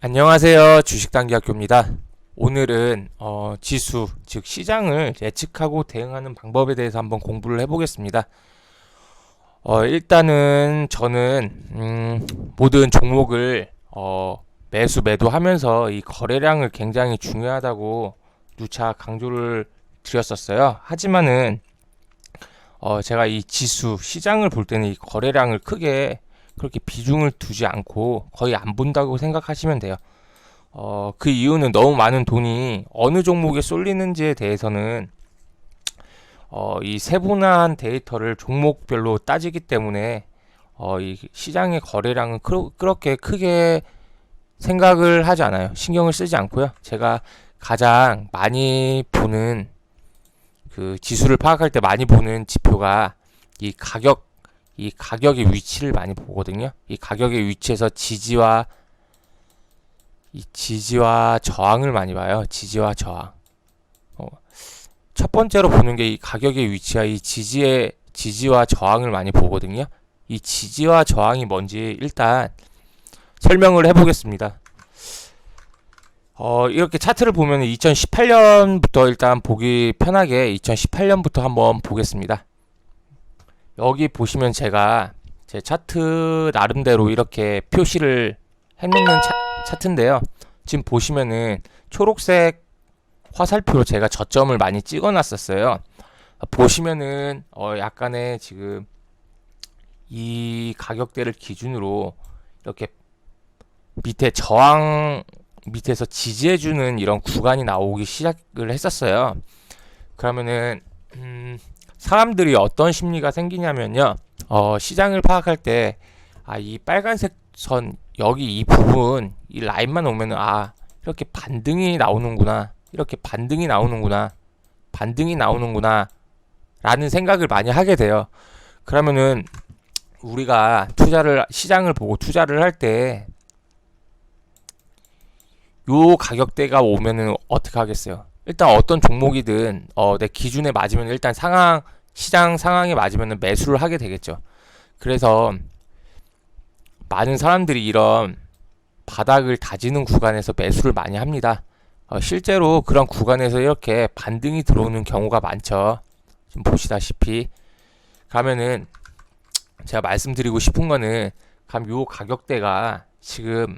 안녕하세요. 주식단기학교입니다. 오늘은 지수, 즉 시장을 예측하고 대응하는 방법에 대해서 한번 공부를 해보겠습니다. 일단은 저는 모든 종목을 매수 매도하면서 이 거래량을 굉장히 중요하다고 누차 강조를 드렸었어요. 하지만은 제가 이 지수, 시장을 볼 때는 이 거래량을 크게 그렇게 비중을 두지 않고 거의 안 본다고 생각하시면 돼요. 그 이유는 너무 많은 돈이 어느 종목에 쏠리는지에 대해서는 이 세분화한 데이터를 종목별로 따지기 때문에 이 시장의 거래량은 그렇게 크게 생각을 하지 않아요. 신경을 쓰지 않고요. 제가 가장 많이 보는 그 지수를 파악할 때 많이 보는 지표가 이 가격, 이 가격의 위치를 많이 보거든요. 이 가격의 위치에서 지지와 저항을 많이 봐요. 지지와 저항. 첫 번째로 보는 게 이 가격의 위치와 이 지지와 저항을 많이 보거든요. 이 지지와 저항이 뭔지 일단 설명을 해보겠습니다. 이렇게 차트를 보면 2018년부터 일단 보기 편하게 2018년부터 한번 보겠습니다. 여기 보시면 제가 제 차트 나름대로 이렇게 표시를 해놓는 차트인데요. 지금 보시면은 초록색 화살표로 제가 저점을 많이 찍어 놨었어요. 보시면은 약간의 지금 이 가격대를 기준으로 이렇게 밑에 저항 밑에서 지지해주는 이런 구간이 나오기 시작을 했었어요. 그러면은 사람들이 어떤 심리가 생기냐면요. 시장을 파악할 때 이 빨간색 선 여기 이 부분 이 라인만 오면은 이렇게 반등이 나오는구나. 이렇게 반등이 나오는구나. 반등이 나오는구나. 라는 생각을 많이 하게 돼요. 그러면은 우리가 시장을 보고 투자를 할 때 요 가격대가 오면은 어떻게 하겠어요? 일단 어떤 종목이든 내 기준에 맞으면 일단 시장 상황에 맞으면 매수를 하게 되겠죠. 그래서 많은 사람들이 이런 바닥을 다지는 구간에서 매수를 많이 합니다. 실제로 그런 구간에서 이렇게 반등이 들어오는 경우가 많죠. 지금 보시다시피 가면은 제가 말씀드리고 싶은 거는 요 가격대가 지금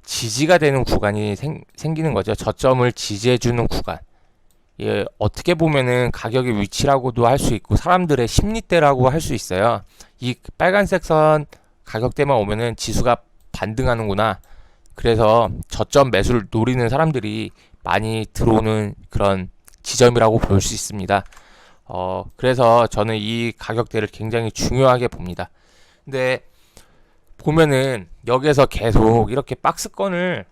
지지가 되는 구간이 생기는 거죠. 저점을 지지해주는 구간. 예, 어떻게 보면은 가격의 위치라고도 할 수 있고 사람들의 심리대라고 할 수 있어요. 이 빨간색 선 가격대만 오면은 지수가 반등하는구나. 그래서 저점 매수를 노리는 사람들이 많이 들어오는 그런 지점이라고 볼 수 있습니다. 그래서 저는 이 가격대를 굉장히 중요하게 봅니다. 근데 보면은 여기서 계속 이렇게 박스권을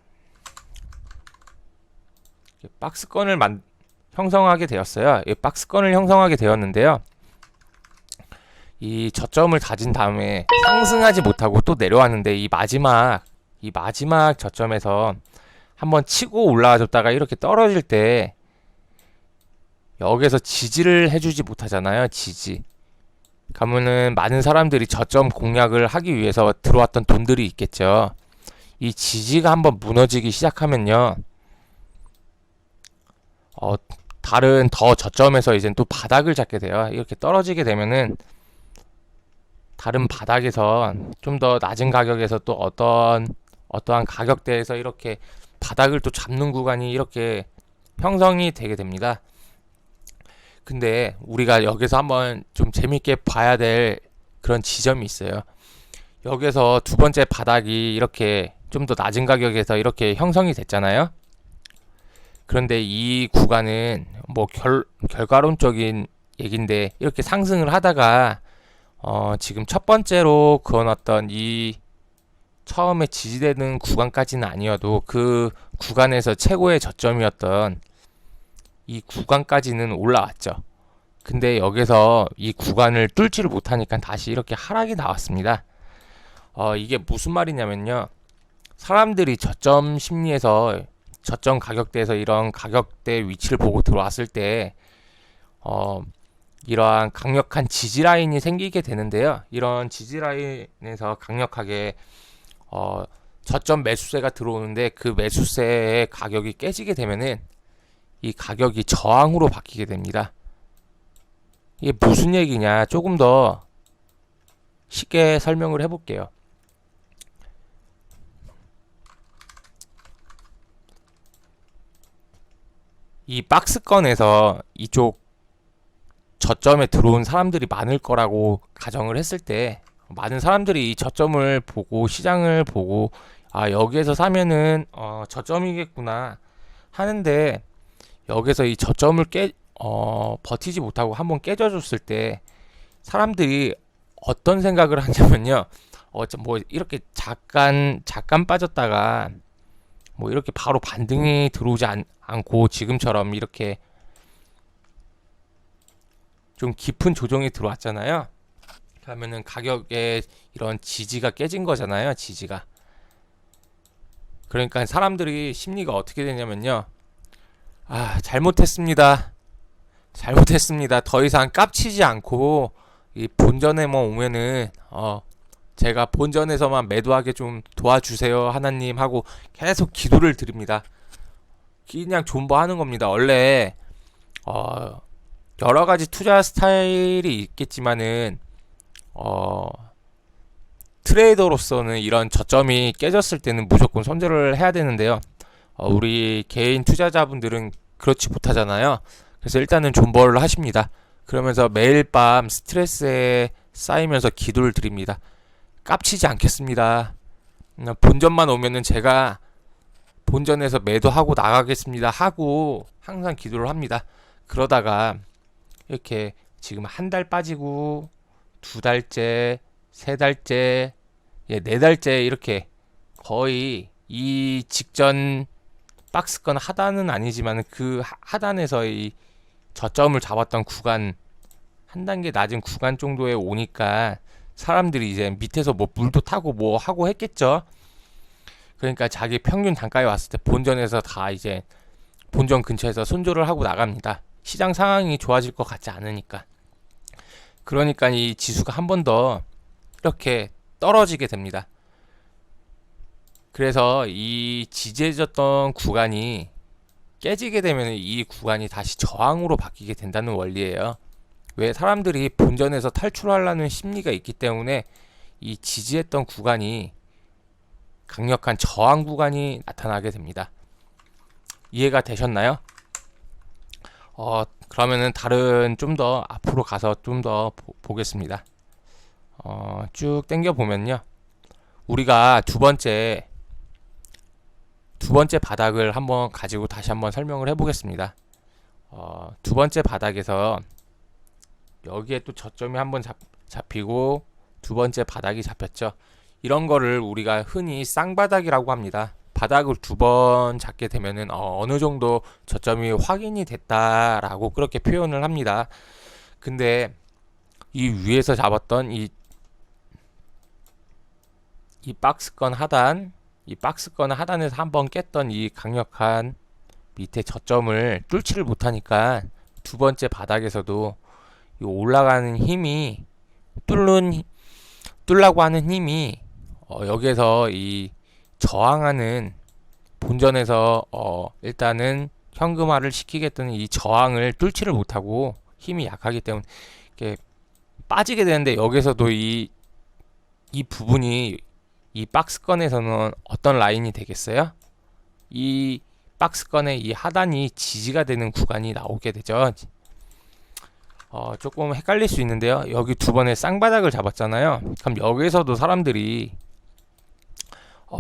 형성하게 되었어요. 이 박스권을 형성하게 되었는데요. 이 저점을 다진 다음에 상승하지 못하고 또 내려왔는데 이 마지막 저점에서 한번 치고 올라와줬다가 이렇게 떨어질 때 여기서 지지를 해주지 못하잖아요. 지지. 그러면은 많은 사람들이 저점 공략을 하기 위해서 들어왔던 돈들이 있겠죠. 이 지지가 한번 무너지기 시작하면요. 다른 더 저점에서 이제 또 바닥을 잡게 돼요. 이렇게 떨어지게 되면은 다른 바닥에서 좀 더 낮은 가격에서 또 어떠한 가격대에서 이렇게 바닥을 또 잡는 구간이 이렇게 형성이 되게 됩니다. 근데 우리가 여기서 한번 좀 재밌게 봐야 될 그런 지점이 있어요. 여기서 두 번째 바닥이 이렇게 좀 더 낮은 가격에서 이렇게 형성이 됐잖아요. 그런데 이 구간은 뭐 결과론적인 얘긴데 이렇게 상승을 하다가 지금 첫 번째로 그어놨던 이 처음에 지지되는 구간까지는 아니어도 그 구간에서 최고의 저점이었던 이 구간까지는 올라왔죠. 근데 여기서 이 구간을 뚫지를 못하니까 다시 이렇게 하락이 나왔습니다. 이게 무슨 말이냐면요. 사람들이 저점 심리에서 저점 가격대에서 이런 가격대 위치를 보고 들어왔을 때 이러한 강력한 지지 라인이 생기게 되는데요. 이런 지지 라인에서 강력하게 저점 매수세가 들어오는데 그 매수세의 가격이 깨지게 되면은 이 가격이 저항으로 바뀌게 됩니다. 이게 무슨 얘기냐? 조금 더 쉽게 설명을 해볼게요. 이 박스권에서 이쪽 저점에 들어온 사람들이 많을 거라고 가정을 했을 때 많은 사람들이 이 저점을 보고 시장을 보고 아 여기에서 사면은 저점이겠구나 하는데 여기서 이 저점을 버티지 못하고 한번 깨져줬을 때 사람들이 어떤 생각을 하냐면요. 뭐 이렇게 잠깐 빠졌다가 뭐 이렇게 바로 반등이 들어오지 않고 지금처럼 이렇게 좀 깊은 조정이 들어왔잖아요. 그러면은 가격에 이런 지지가 깨진 거잖아요. 지지가. 그러니까 사람들이 심리가 어떻게 되냐면요. 아, 잘못했습니다. 더 이상 깝치지 않고 이 본전에만 오면은 제가 본전에서만 매도하게 좀 도와주세요 하나님 하고 계속 기도를 드립니다. 그냥 존버하는 겁니다. 원래 여러 가지 투자 스타일이 있겠지만은 트레이더로서는 이런 저점이 깨졌을 때는 무조건 손절을 해야 되는데요. 우리 개인 투자자분들은 그렇지 못하잖아요. 그래서 일단은 존버를 하십니다. 그러면서 매일 밤 스트레스에 쌓이면서 기도를 드립니다. 깝치지 않겠습니다. 본전만 오면은 제가 본전에서 매도하고 나가겠습니다 하고 항상 기도를 합니다. 그러다가 이렇게 지금 한 달 빠지고 두 달째, 세 달째, 네 달째 이렇게 거의 이 직전 박스권 하단은 아니지만 그 하단에서 이 저점을 잡았던 구간 한 단계 낮은 구간 정도에 오니까 사람들이 이제 밑에서 뭐 물도 타고 뭐 하고 했겠죠. 그러니까 자기 평균 단가에 왔을 때 본전에서 다 이제 본전 근처에서 손절을 하고 나갑니다. 시장 상황이 좋아질 것 같지 않으니까. 그러니까 이 지수가 한 번 더 이렇게 떨어지게 됩니다. 그래서 이 지지해졌던 구간이 깨지게 되면 이 구간이 다시 저항으로 바뀌게 된다는 원리예요. 왜 사람들이 본전에서 탈출하려는 심리가 있기 때문에 이 지지했던 구간이 강력한 저항 구간이 나타나게 됩니다. 이해가 되셨나요? 그러면은 다른 좀 더 앞으로 가서 좀 더 보겠습니다. 쭉 당겨 보면요. 우리가 두 번째 바닥을 한번 가지고 다시 한번 설명을 해보겠습니다. 두 번째 바닥에서 여기에 또 저점이 한번 잡히고 두 번째 바닥이 잡혔죠. 이런 거를 우리가 흔히 쌍바닥이라고 합니다. 바닥을 두 번 잡게 되면은 어느 정도 저점이 확인이 됐다라고 그렇게 표현을 합니다. 근데 이 위에서 잡았던 이 박스권 하단, 이 박스권 하단에서 한번 깼던 이 강력한 밑에 저점을 뚫지를 못하니까 두 번째 바닥에서도 이 올라가는 힘이 뚫라고 하는 힘이 여기에서 이 저항하는 본전에서 일단은 현금화를 시키겠다는 이 저항을 뚫지를 못하고 힘이 약하기 때문에 이렇게 빠지게 되는데 여기서도 이 부분이 이 박스권에서는 어떤 라인이 되겠어요? 이 박스권의 이 하단이 지지가 되는 구간이 나오게 되죠. 조금 헷갈릴 수 있는데요. 여기 두 번의 쌍바닥을 잡았잖아요. 그럼 여기서도 사람들이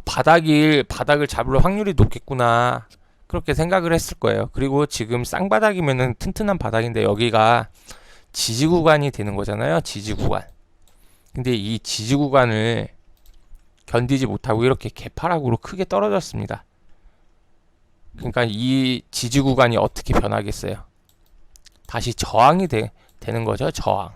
바닥을 잡을 확률이 높겠구나 그렇게 생각을 했을 거예요. 그리고 지금 쌍바닥이면은 튼튼한 바닥인데 여기가 지지 구간이 되는 거잖아요. 지지 구간. 근데 이 지지 구간을 견디지 못하고 이렇게 개파락으로 크게 떨어졌습니다. 그러니까 이 지지 구간이 어떻게 변하겠어요? 다시 저항이 되는 거죠. 저항.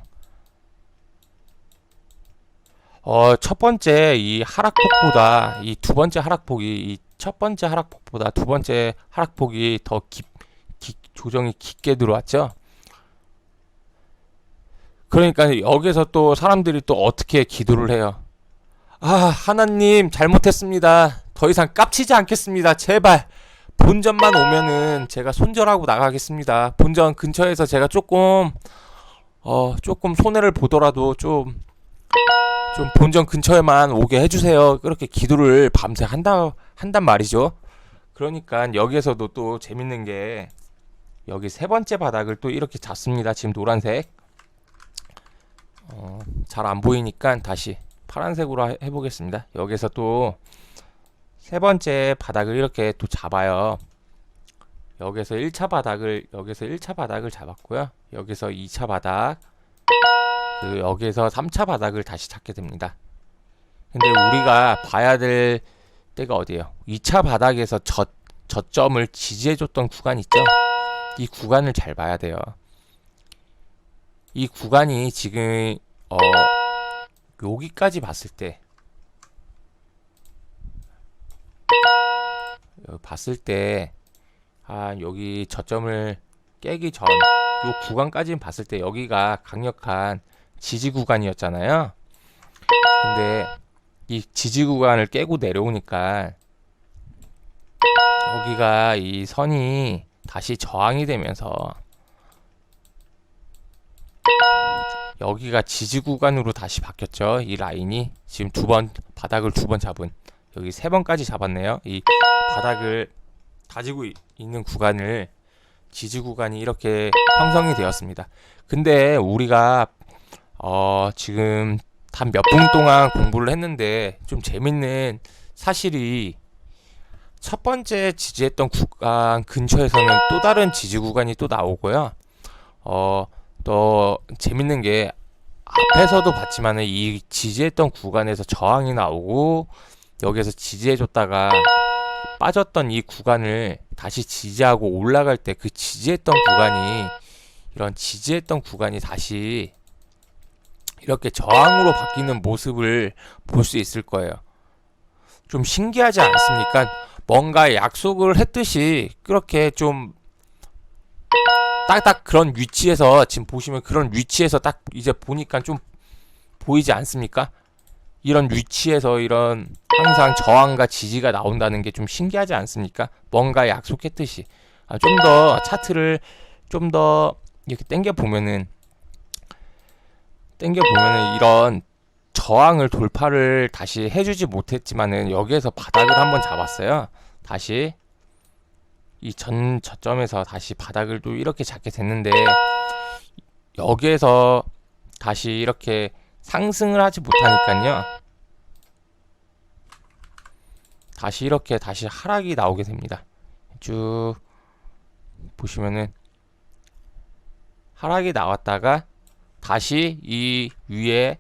첫 번째 이 하락폭보다 이 두 번째 하락폭이 이 첫 번째 하락폭보다 두 번째 하락폭이 더 조정이 깊게 들어왔죠. 그러니까 여기서 또 사람들이 또 어떻게 기도를 해요? 아, 하나님, 잘못했습니다. 더 이상 깝치지 않겠습니다. 제발. 본전만 오면은 제가 손절하고 나가겠습니다. 본전 근처에서 제가 조금 손해를 보더라도 좀 본전 근처에만 오게 해주세요. 그렇게 기도를 밤새 한단 말이죠. 그러니까 여기에서도 또 재밌는 게 여기 세 번째 바닥을 또 이렇게 잡습니다. 지금 노란색. 잘 안 보이니까 다시 파란색으로 해보겠습니다. 여기서 또 세 번째 바닥을 이렇게 또 잡아요. 여기서 1차 바닥을 잡았고요. 여기서 2차 바닥, 여기서 3차 바닥을 다시 찾게 됩니다. 근데 우리가 봐야 될 때가 어디예요? 2차 바닥에서 저점을 지지해줬던 구간 있죠? 이 구간을 잘 봐야 돼요. 이 구간이 지금 여기까지 봤을 때 여기 저점을 깨기 전 요 구간까지 봤을 때 여기가 강력한 지지 구간이었잖아요. 근데 이 지지 구간을 깨고 내려오니까 여기가 이 선이 다시 저항이 되면서 여기가 지지 구간으로 다시 바뀌었죠. 이 라인이 지금 바닥을 두 번 잡은 여기 세 번까지 잡았네요. 이 바닥을 다지고 있는 구간을 지지 구간이 이렇게 형성이 되었습니다. 근데 우리가 지금 단 몇 분 동안 공부를 했는데 좀 재밌는 사실이 첫 번째 지지했던 구간 근처에서는 또 다른 지지 구간이 또 나오고요. 또 재밌는 게 앞에서도 봤지만은 이 지지했던 구간에서 저항이 나오고 여기에서 지지해줬다가 빠졌던 이 구간을 다시 지지하고 올라갈 때 그 지지했던 구간이 다시 이렇게 저항으로 바뀌는 모습을 볼 수 있을 거예요. 좀 신기하지 않습니까? 뭔가 약속을 했듯이 그렇게 좀 딱딱 그런 위치에서 지금 보시면 그런 위치에서 딱 이제 보니까 좀 보이지 않습니까? 이런 위치에서 이런 항상 저항과 지지가 나온다는 게 좀 신기하지 않습니까? 뭔가 약속했듯이. 좀 더 차트를 좀 더 이렇게 당겨 보면은 이런 저항을 돌파를 다시 해주지 못했지만은 여기에서 바닥을 한번 잡았어요. 다시 이 저점에서 다시 바닥을 또 이렇게 잡게 됐는데 여기에서 다시 이렇게 상승을 하지 못하니까요. 다시 하락이 나오게 됩니다. 쭉 보시면은 하락이 나왔다가 다시 이 위에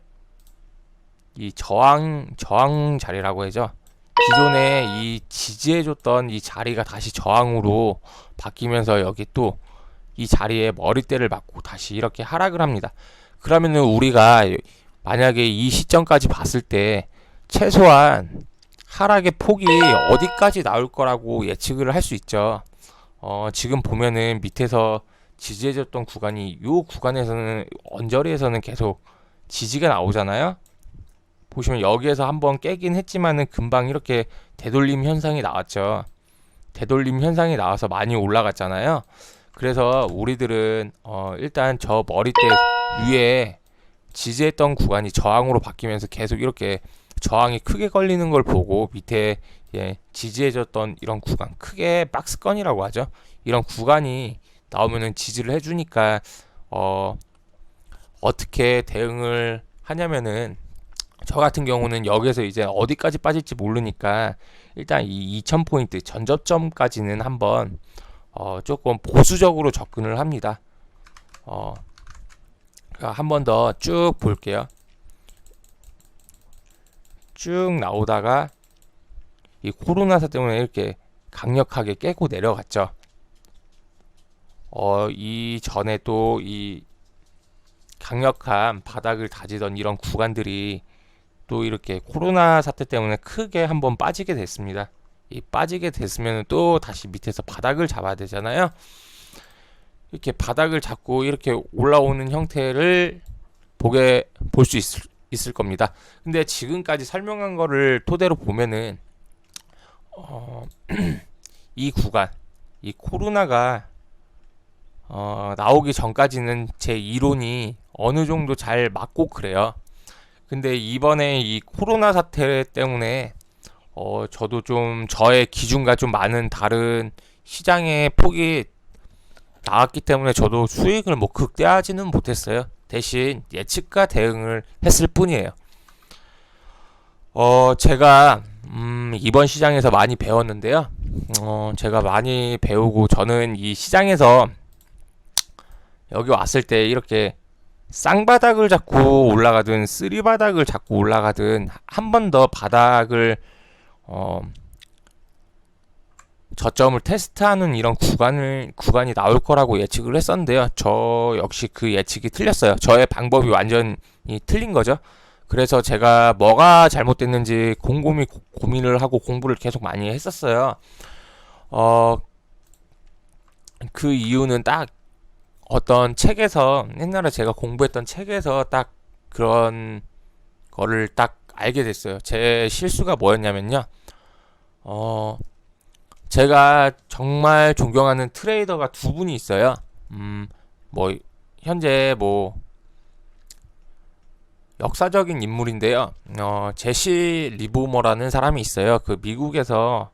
이 저항 자리라고 하죠. 기존에 이 지지해줬던 이 자리가 다시 저항으로 바뀌면서 여기 또 이 자리에 머리대를 맞고 다시 이렇게 하락을 합니다. 그러면은 우리가 만약에 이 시점까지 봤을 때 최소한 하락의 폭이 어디까지 나올 거라고 예측을 할 수 있죠. 지금 보면은 밑에서 지지해줬던 구간이 이 구간에서는 언저리에서는 계속 지지가 나오잖아요. 보시면 여기에서 한번 깨긴 했지만은 금방 이렇게 되돌림 현상이 나왔죠. 되돌림 현상이 나와서 많이 올라갔잖아요. 그래서 우리들은 일단 저 머리대 위에 지지했던 구간이 저항으로 바뀌면서 계속 이렇게 저항이 크게 걸리는 걸 보고 밑에 지지해줬던 이런 구간, 크게 박스권이라고 하죠. 이런 구간이 나오면은 지지를 해주니까 어떻게 대응을 하냐면은 저 같은 경우는 여기서 이제 어디까지 빠질지 모르니까 일단 이 2000포인트 전저점까지는 한번 조금 보수적으로 접근을 합니다. 한 번 더 쭉 볼게요. 쭉 나오다가 이 코로나사 때문에 이렇게 강력하게 깨고 내려갔죠. 이 전에 또 이 강력한 바닥을 다지던 이런 구간들이 또 이렇게 코로나 사태 때문에 크게 한번 빠지게 됐습니다. 이 빠지게 됐으면 또 다시 밑에서 바닥을 잡아야 되잖아요. 이렇게 바닥을 잡고 이렇게 올라오는 형태를 볼 수 있을 겁니다. 근데 지금까지 설명한 거를 토대로 보면은 이 구간, 이 코로나가 나오기 전까지는 제 이론이 어느 정도 잘 맞고 그래요. 근데 이번에 이 코로나 사태 때문에 저도 좀 저의 기준과 좀 많은 다른 시장의 폭이 나왔기 때문에 저도 수익을 뭐 극대화하지는 못했어요. 대신 예측과 대응을 했을 뿐이에요. 제가 이번 시장에서 많이 배웠는데요. 제가 많이 배우고 저는 이 시장에서 여기 왔을 때 이렇게 쌍바닥을 잡고 올라가든 쓰리바닥을 잡고 올라가든 한 번 더 바닥을 저점을 테스트하는 이런 구간이 나올 거라고 예측을 했었는데요. 저 역시 그 예측이 틀렸어요. 저의 방법이 완전히 틀린 거죠. 그래서 제가 뭐가 잘못됐는지 곰곰이 고민을 하고 공부를 계속 많이 했었어요. 그 이유는 딱 어떤 책에서 옛날에 제가 공부했던 책에서 딱 그런 거를 딱 알게 됐어요. 제 실수가 뭐였냐면요. 제가 정말 존경하는 트레이더가 두 분이 있어요. 뭐 현재 뭐 역사적인 인물인데요. 제시 리버모라는 사람이 있어요. 그 미국에서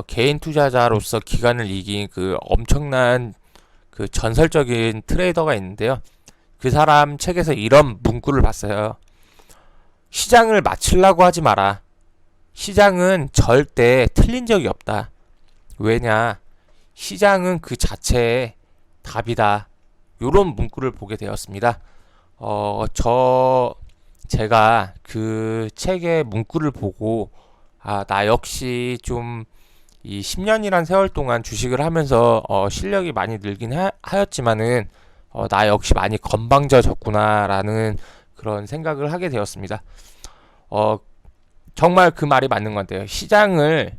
개인 투자자로서 기간을 이긴 그 엄청난 그 전설적인 트레이더가 있는데요. 그 사람 책에서 이런 문구를 봤어요. 시장을 맞추려고 하지 마라. 시장은 절대 틀린 적이 없다. 왜냐? 시장은 그 자체의 답이다. 요런 문구를 보게 되었습니다. 제가 그 책의 문구를 보고, 나 역시 좀 이 10년이란 세월 동안 주식을 하면서 실력이 많이 늘긴 하였지만은 나 역시 많이 건방져졌구나라는 그런 생각을 하게 되었습니다. 정말 그 말이 맞는 것 같아요. 시장을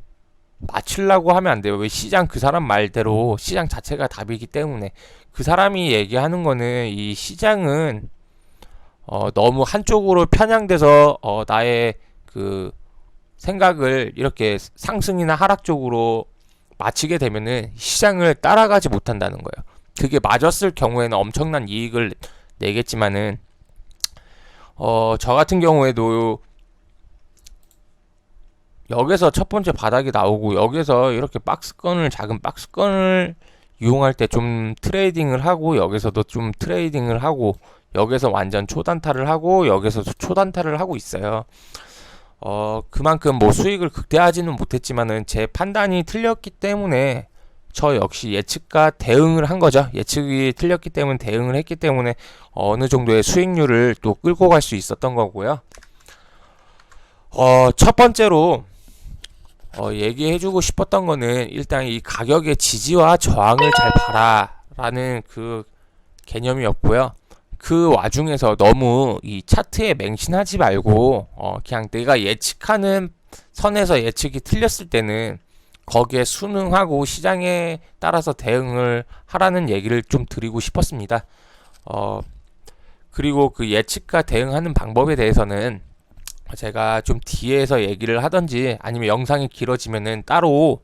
맞추려고 하면 안 돼요. 왜 시장 그 사람 말대로 시장 자체가 답이기 때문에 그 사람이 얘기하는 거는 이 시장은 너무 한쪽으로 편향돼서 나의 그 생각을 이렇게 상승이나 하락 쪽으로 맞추게 되면은 시장을 따라가지 못한다는 거예요. 그게 맞았을 경우에는 엄청난 이익을 내겠지만은 저 같은 경우에도 여기서 첫 번째 바닥이 나오고 여기서 이렇게 작은 박스권을 이용할 때 좀 트레이딩을 하고 여기서도 좀 트레이딩을 하고 여기서 완전 초단타를 하고 여기서도 초단타를 하고 있어요. 그만큼 뭐 수익을 극대화하지는 못했지만은 제 판단이 틀렸기 때문에 저 역시 예측과 대응을 한 거죠. 예측이 틀렸기 때문에 대응을 했기 때문에 어느 정도의 수익률을 또 끌고 갈 수 있었던 거고요. 첫 번째로 얘기해주고 싶었던 거는 일단 이 가격의 지지와 저항을 잘 봐라 라는 그 개념이었고요. 그 와중에서 너무 이 차트에 맹신하지 말고 그냥 내가 예측하는 선에서 예측이 틀렸을 때는 거기에 순응하고 시장에 따라서 대응을 하라는 얘기를 좀 드리고 싶었습니다. 그리고 그 예측과 대응하는 방법에 대해서는 제가 좀 뒤에서 얘기를 하던지 아니면 영상이 길어지면은 따로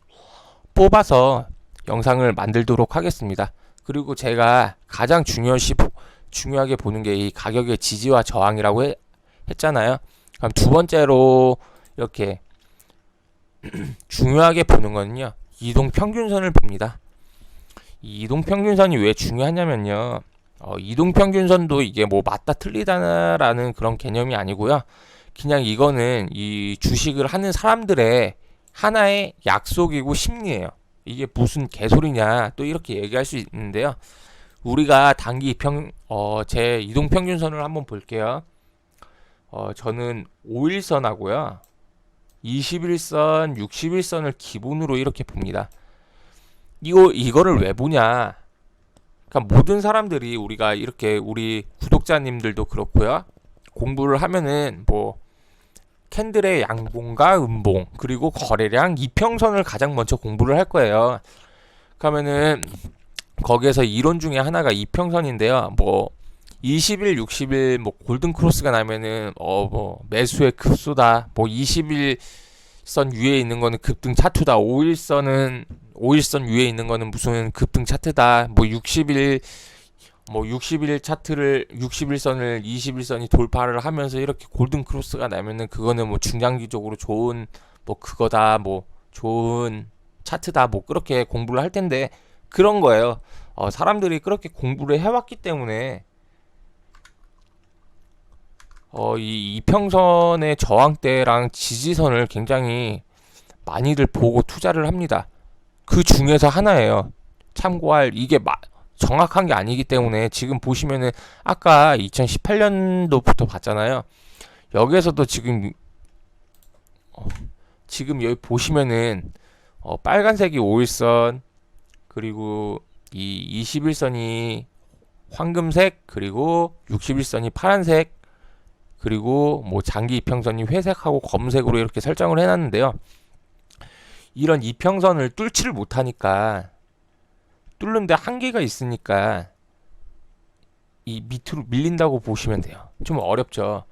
뽑아서 영상을 만들도록 하겠습니다. 그리고 제가 가장 중요하게 보는 게 이 가격의 지지와 저항이라고 했잖아요. 그럼 두 번째로 이렇게 중요하게 보는 거는요. 이동평균선을 봅니다. 이 이동평균선이 왜 중요하냐면요. 이동평균선도 이게 뭐 맞다 틀리다라는 그런 개념이 아니고요. 그냥 이거는 이 주식을 하는 사람들의 하나의 약속이고 심리예요. 이게 무슨 개소리냐 또 이렇게 얘기할 수 있는데요. 우리가 제 이동평균선을 한번 볼게요. 저는 5일선하고요. 21선, 61선을 기본으로 이렇게 봅니다. 이거를 왜 보냐? 그러니까 모든 사람들이 우리가 이렇게 우리 구독자님들도 그렇고요. 공부를 하면은 뭐 캔들의 양봉과 음봉 그리고 거래량 이평선을 가장 먼저 공부를 할 거예요. 그러면은 거기에서 이론 중에 하나가 이평선인데요. 뭐 20일, 60일 뭐 골든 크로스가 나면은 뭐 매수의 급소다. 뭐 21선 위에 있는 거는 급등 차트다. 5일선 위에 있는 거는 무슨 급등 차트다. 뭐 60일 차트를 60일선을 21선이 돌파를 하면서 이렇게 골든 크로스가 나면은 그거는 뭐 중장기적으로 좋은 뭐 그거다. 뭐 좋은 차트다. 뭐 그렇게 공부를 할 텐데 그런 거예요. 사람들이 그렇게 공부를 해왔기 때문에 이 이평선의 저항대랑 지지선을 굉장히 많이들 보고 투자를 합니다. 그 중에서 하나예요. 참고할 이게 정확한 게 아니기 때문에 지금 보시면은 아까 2018년도부터 봤잖아요. 여기에서도 지금 여기 보시면은 빨간색이 5일선 그리고 이 21선이 황금색 그리고 61선이 파란색 그리고 뭐 장기 이평선이 회색하고 검은색으로 이렇게 설정을 해놨는데요. 이런 이평선을 뚫지를 못하니까 뚫는데 한계가 있으니까 이 밑으로 밀린다고 보시면 돼요. 좀 어렵죠.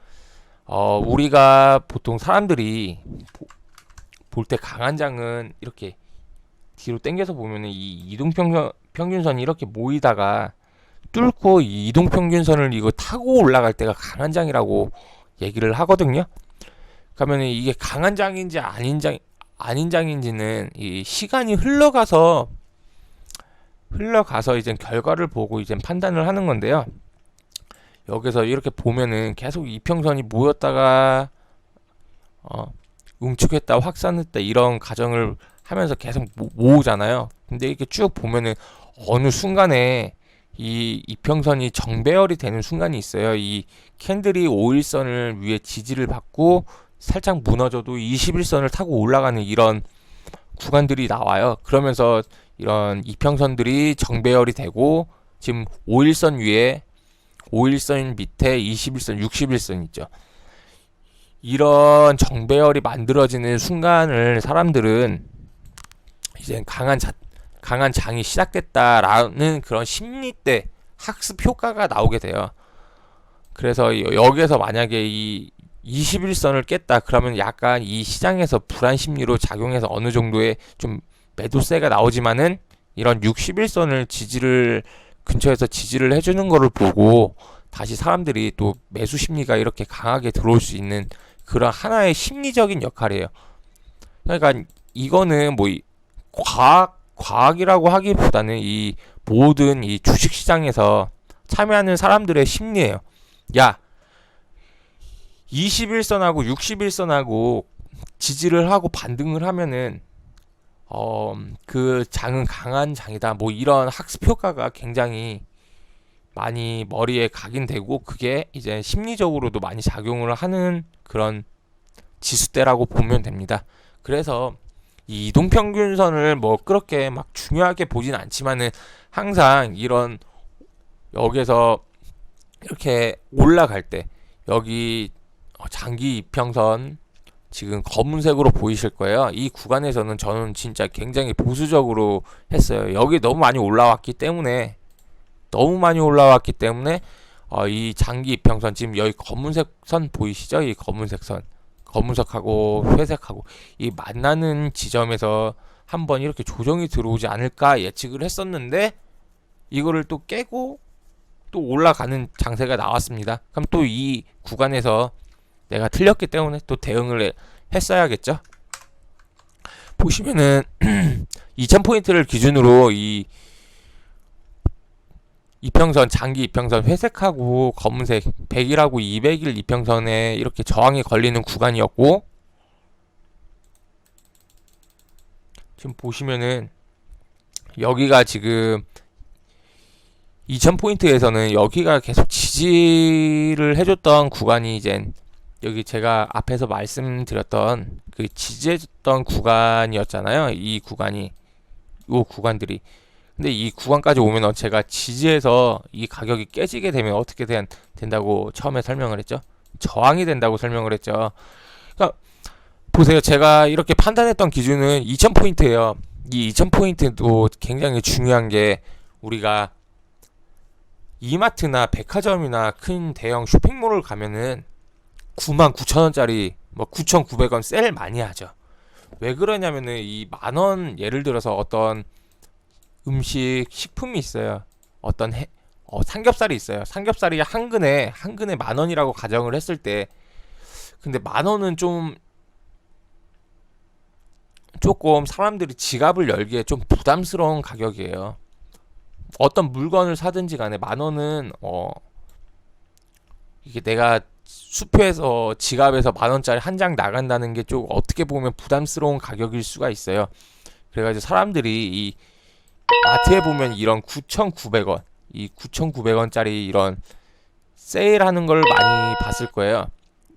우리가 보통 사람들이 볼 때 강한 장은 이렇게 뒤로 당겨서 보면은 이 이동평균선이 이렇게 모이다가 뚫고 이 이동평균선을 이거 타고 올라갈 때가 강한 장이라고 얘기를 하거든요. 그러면 이게 강한 장인지 아닌 장인지는 이 시간이 흘러가서 이제 결과를 보고 이제 판단을 하는 건데요. 여기서 이렇게 보면은 계속 이평선이 모였다가 응축했다 확산했다 이런 과정을 하면서 계속 모으잖아요. 근데 이렇게 쭉 보면은 어느 순간에 이 이평선이 정배열이 되는 순간이 있어요. 이 캔들이 5일선을 위에 지지를 받고 살짝 무너져도 21선을 타고 올라가는 이런 구간들이 나와요. 그러면서 이런 이평선들이 정배열이 되고 지금 5일선 위에 5일선 밑에 21선, 61선 있죠. 이런 정배열이 만들어지는 순간을 사람들은 이제 강한 장이 시작됐다라는 그런 심리때 학습 효과가 나오게 돼요. 그래서 여기에서 만약에 이 21선을 깼다 그러면 약간 이 시장에서 불안 심리로 작용해서 어느 정도의 좀 매도세가 나오지만은 이런 61선을 근처에서 지지를 해주는 거를 보고 다시 사람들이 또 매수 심리가 이렇게 강하게 들어올 수 있는 그런 하나의 심리적인 역할이에요. 그러니까 이거는 뭐 과학이라고 하기보다는 이 모든 이 주식시장에서 참여하는 사람들의 심리예요. 야, 21선하고 61선하고 지지를 하고 반등을 하면은 그 장은 강한 장이다. 뭐 이런 학습 효과가 굉장히 많이 머리에 각인되고 그게 이제 심리적으로도 많이 작용을 하는 그런 지수대라고 보면 됩니다. 그래서 이 이동평균선을 뭐 그렇게 막 중요하게 보진 않지만은 항상 이런 여기에서 이렇게 올라갈 때 여기 장기 이평선 지금 검은색으로 보이실 거예요. 이 구간에서는 저는 진짜 굉장히 보수적으로 했어요. 여기 너무 많이 올라왔기 때문에 이 장기 이평선 지금 여기 검은색 선 보이시죠? 이 검은색 선 검은색하고 회색하고 이 만나는 지점에서 한번 이렇게 조정이 들어오지 않을까 예측을 했었는데 이거를 또 깨고 또 올라가는 장세가 나왔습니다. 그럼 또 이 구간에서 내가 틀렸기 때문에 또 대응을 했어야겠죠. 보시면은 2000포인트를 기준으로 이 이평선, 장기 이평선 회색하고 검은색 100일하고 200일 이평선에 이렇게 저항이 걸리는 구간이었고 지금 보시면은 여기가 지금 2000포인트에서는 여기가 계속 지지를 해줬던 구간이 이제 여기 제가 앞에서 말씀드렸던 그 지지해줬던 구간이었잖아요. 이 구간들이. 근데 이 구간까지 오면 제가 지지해서 이 가격이 깨지게 되면 어떻게 된다고 처음에 설명을 했죠? 저항이 된다고 설명을 했죠. 그러니까 보세요. 제가 이렇게 판단했던 기준은 2000포인트예요. 이 2000포인트도 굉장히 중요한 게 우리가 이마트나 백화점이나 큰 대형 쇼핑몰을 가면은 99,000원짜리 뭐 9,900원 세일 많이 하죠. 왜 그러냐면은 이 만원, 예를 들어서 어떤 음식 식품이 있어요. 어떤 삼겹살이 있어요. 삼겹살이 한 근에 10,000원이라고 가정을 했을 때, 근데 10,000원은 조금 사람들이 지갑을 열기에 좀 부담스러운 가격이에요. 어떤 물건을 사든지 간에 10,000원은 이게 내가 수표에서 지갑에서 10,000원짜리 한 장 나간다는 게 좀 어떻게 보면 부담스러운 가격일 수가 있어요. 그래가지고 사람들이 이 마트에 보면 이런 9,900원, 이 9,900원짜리 이런 세일하는 걸 많이 봤을 거예요.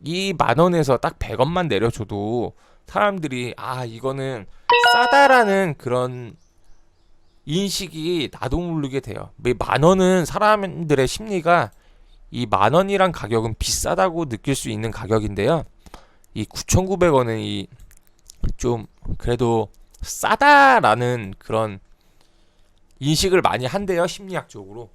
이 10,000원에서 딱 100원만 내려줘도 사람들이 이거는 싸다라는 그런 인식이 나도 모르게 돼요. 10,000원은 사람들의 심리가 이 10,000원이란 가격은 비싸다고 느낄 수 있는 가격인데요. 이 9,900원은 이 좀 그래도 싸다라는 그런 인식을 많이 한대요, 심리학적으로.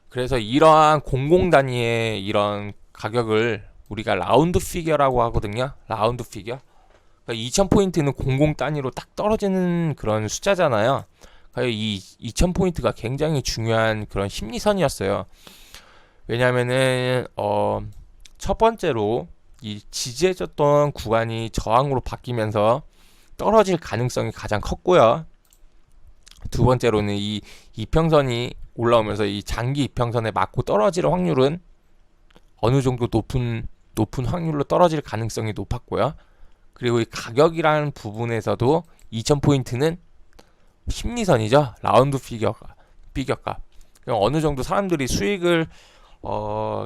그래서 이러한 공공 단위의 이런 가격을 우리가 라운드 피겨라고 하거든요. 라운드 피겨. 그러니까 2,000포인트는 공공 단위로 딱 떨어지는 그런 숫자잖아요. 그러니까 이 2,000포인트가 굉장히 중요한 그런 심리선이었어요. 왜냐면은 첫 번째로 이 지지해줬던 구간이 저항으로 바뀌면서 떨어질 가능성이 가장 컸고요. 두 번째로는 이 이평선이 올라오면서 이 장기 이평선에 맞고 떨어질 확률은 어느 정도 높은 확률로 떨어질 가능성이 높았고요. 그리고 이 가격이라는 부분에서도 2,000포인트는 심리선이죠. 라운드 피겨값. 어느 정도 사람들이 수익을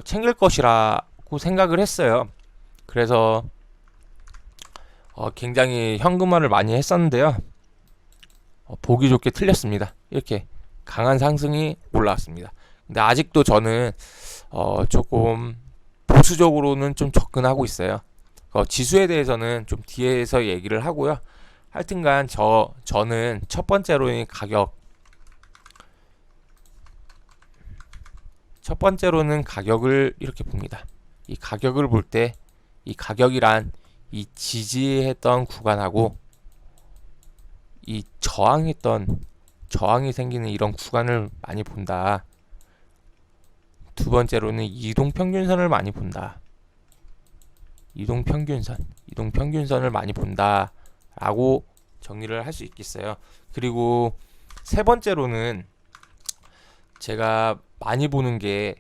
챙길 것이라고 생각을 했어요. 그래서 굉장히 현금화를 많이 했었는데요. 보기 좋게 틀렸습니다. 이렇게 강한 상승이 올라왔습니다. 근데 아직도 저는 조금 보수적으로는 좀 접근하고 있어요. 지수에 대해서는 좀 뒤에서 얘기를 하고요. 하여튼간 저는 첫 번째로는 가격을 이렇게 봅니다. 이 가격을 볼 때 이 가격이란 이 지지했던 구간하고 이 저항이 생기는 이런 구간을 많이 본다. 두 번째로는 이동평균선을 많이 본다. 이동평균선을 많이 본다 라고 정리를 할 수 있겠어요. 그리고 세 번째로는 제가 많이 보는 게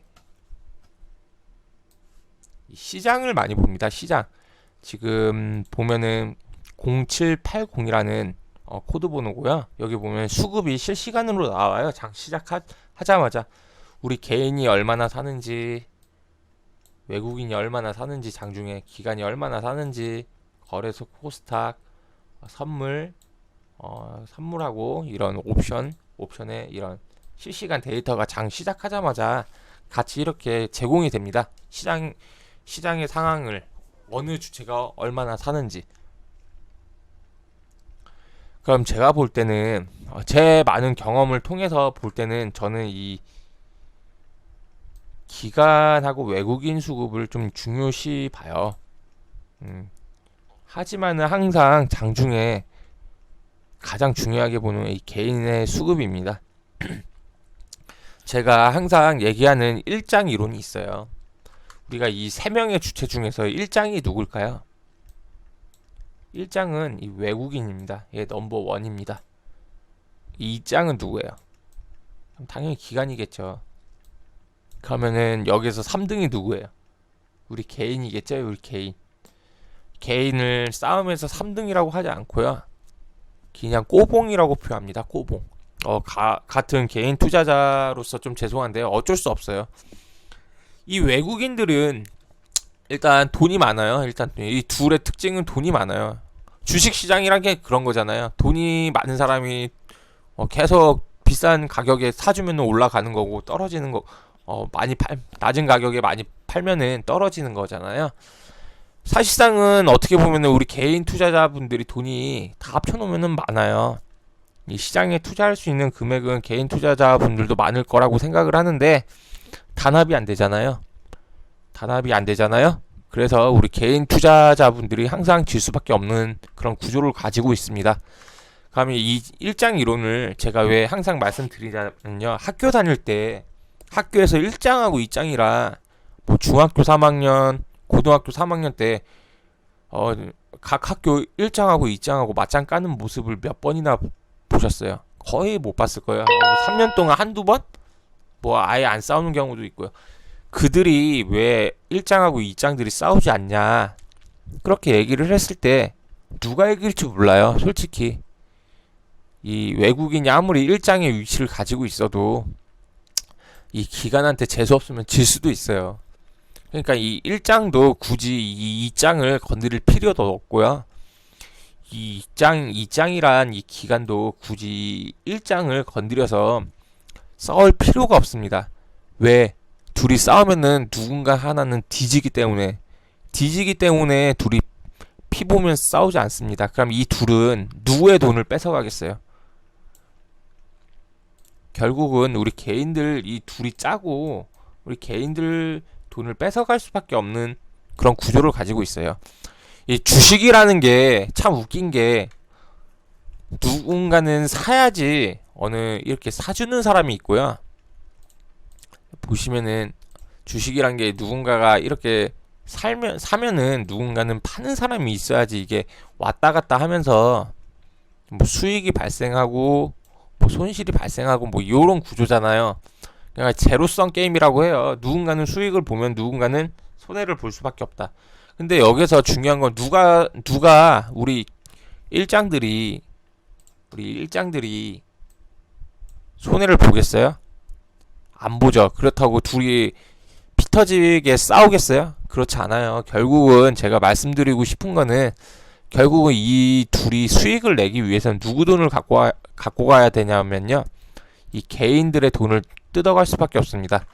시장을 많이 봅니다. 시장. 지금 보면은 0780이라는 코드 번호고요. 여기 보면 수급이 실시간으로 나와요. 장 시작하자마자 우리 개인이 얼마나 사는지, 외국인이 얼마나 사는지, 장중에 기관이 얼마나 사는지, 거래소, 코스닥, 선물하고 이런 옵션의 이런 실시간 데이터가 장 시작하자마자 같이 이렇게 제공이 됩니다. 시장의 상황을 어느 주체가 얼마나 사는지. 그럼 제가 볼 때는 제 많은 경험을 통해서 볼 때는 저는 이 기관하고 외국인 수급을 좀 중요시 봐요. 하지만은 항상 장중에 가장 중요하게 보는 이 개인의 수급입니다. 제가 항상 얘기하는 일장 이론이 있어요. 우리가 이 세 명의 주체 중에서 일장이 누굴까요? 일장은 이 외국인입니다. 얘 넘버 원입니다. 이 장은 누구예요? 당연히 기관이겠죠. 그러면은 여기서 3등이 누구예요? 우리 개인이겠죠? 우리 개인. 개인을 싸움에서 3등이라고 하지 않고요. 그냥 꼬봉이라고 표합니다. 꼬봉. 같은 개인 투자자로서 좀 죄송한데요. 어쩔 수 없어요. 이 외국인들은 일단 돈이 많아요. 일단 이 둘의 특징은 돈이 많아요. 주식시장이란 게 그런 거잖아요. 돈이 많은 사람이 계속 비싼 가격에 사주면 올라가는 거고, 떨어지는 거 낮은 가격에 많이 팔면은 떨어지는 거잖아요. 사실상은 어떻게 보면은 우리 개인 투자자분들이 돈이 다 합쳐놓으면은 많아요. 이 시장에 투자할 수 있는 금액은 개인 투자자분들도 많을 거라고 생각을 하는데, 단합이 안 되잖아요. 단합이 안 되잖아요. 그래서 우리 개인 투자자분들이 항상 질 수밖에 없는 그런 구조를 가지고 있습니다. 그러면 이 일장 이론을 제가 왜 항상 말씀드리냐면요. 학교 다닐 때 학교에서 1장하고 2장이라 뭐 중학교 3학년, 고등학교 3학년 때 각 학교 1장하고 2장하고 맞짱 까는 모습을 몇 번이나 보셨어요? 거의 못 봤을 거예요. 3년 동안 한두 번? 뭐 아예 안 싸우는 경우도 있고요. 그들이 왜 1장하고 2장들이 싸우지 않냐? 그렇게 얘기를 했을 때 누가 이길지 몰라요. 솔직히. 이 외국인이 아무리 1장의 위치를 가지고 있어도 이 기관한테 재수 없으면 질 수도 있어요. 그러니까 이 1장도 굳이 이 2장을 건드릴 필요도 없고요. 이 2장이란 이 기간도 굳이 1장을 건드려서 싸울 필요가 없습니다. 왜? 둘이 싸우면은 누군가 하나는 뒤지기 때문에 둘이 피 보면 싸우지 않습니다. 그럼 이 둘은 누구의 돈을 뺏어가겠어요? 결국은 우리 개인들 이 둘이 짜고 우리 개인들 돈을 뺏어갈 수밖에 없는 그런 구조를 가지고 있어요. 이 주식이라는 게 참 웃긴 게 누군가는 사야지 이렇게 사주는 사람이 있고요. 보시면은 주식이란 게 누군가가 이렇게 사면은 누군가는 파는 사람이 있어야지 이게 왔다 갔다 하면서 뭐 수익이 발생하고 뭐 손실이 발생하고 뭐 이런 구조잖아요. 그러니까 제로섬 게임이라고 해요. 누군가는 수익을 보면 누군가는 손해를 볼 수밖에 없다. 근데 여기서 중요한 건 누가 우리 일장들이 손해를 보겠어요? 안 보죠. 그렇다고 둘이 피 터지게 싸우겠어요? 그렇지 않아요. 결국은 제가 말씀드리고 싶은 거는 결국은 이 둘이 수익을 내기 위해서는 누구 돈을 갖고 가야 되냐면요. 이 개인들의 돈을 뜯어갈 수밖에 없습니다.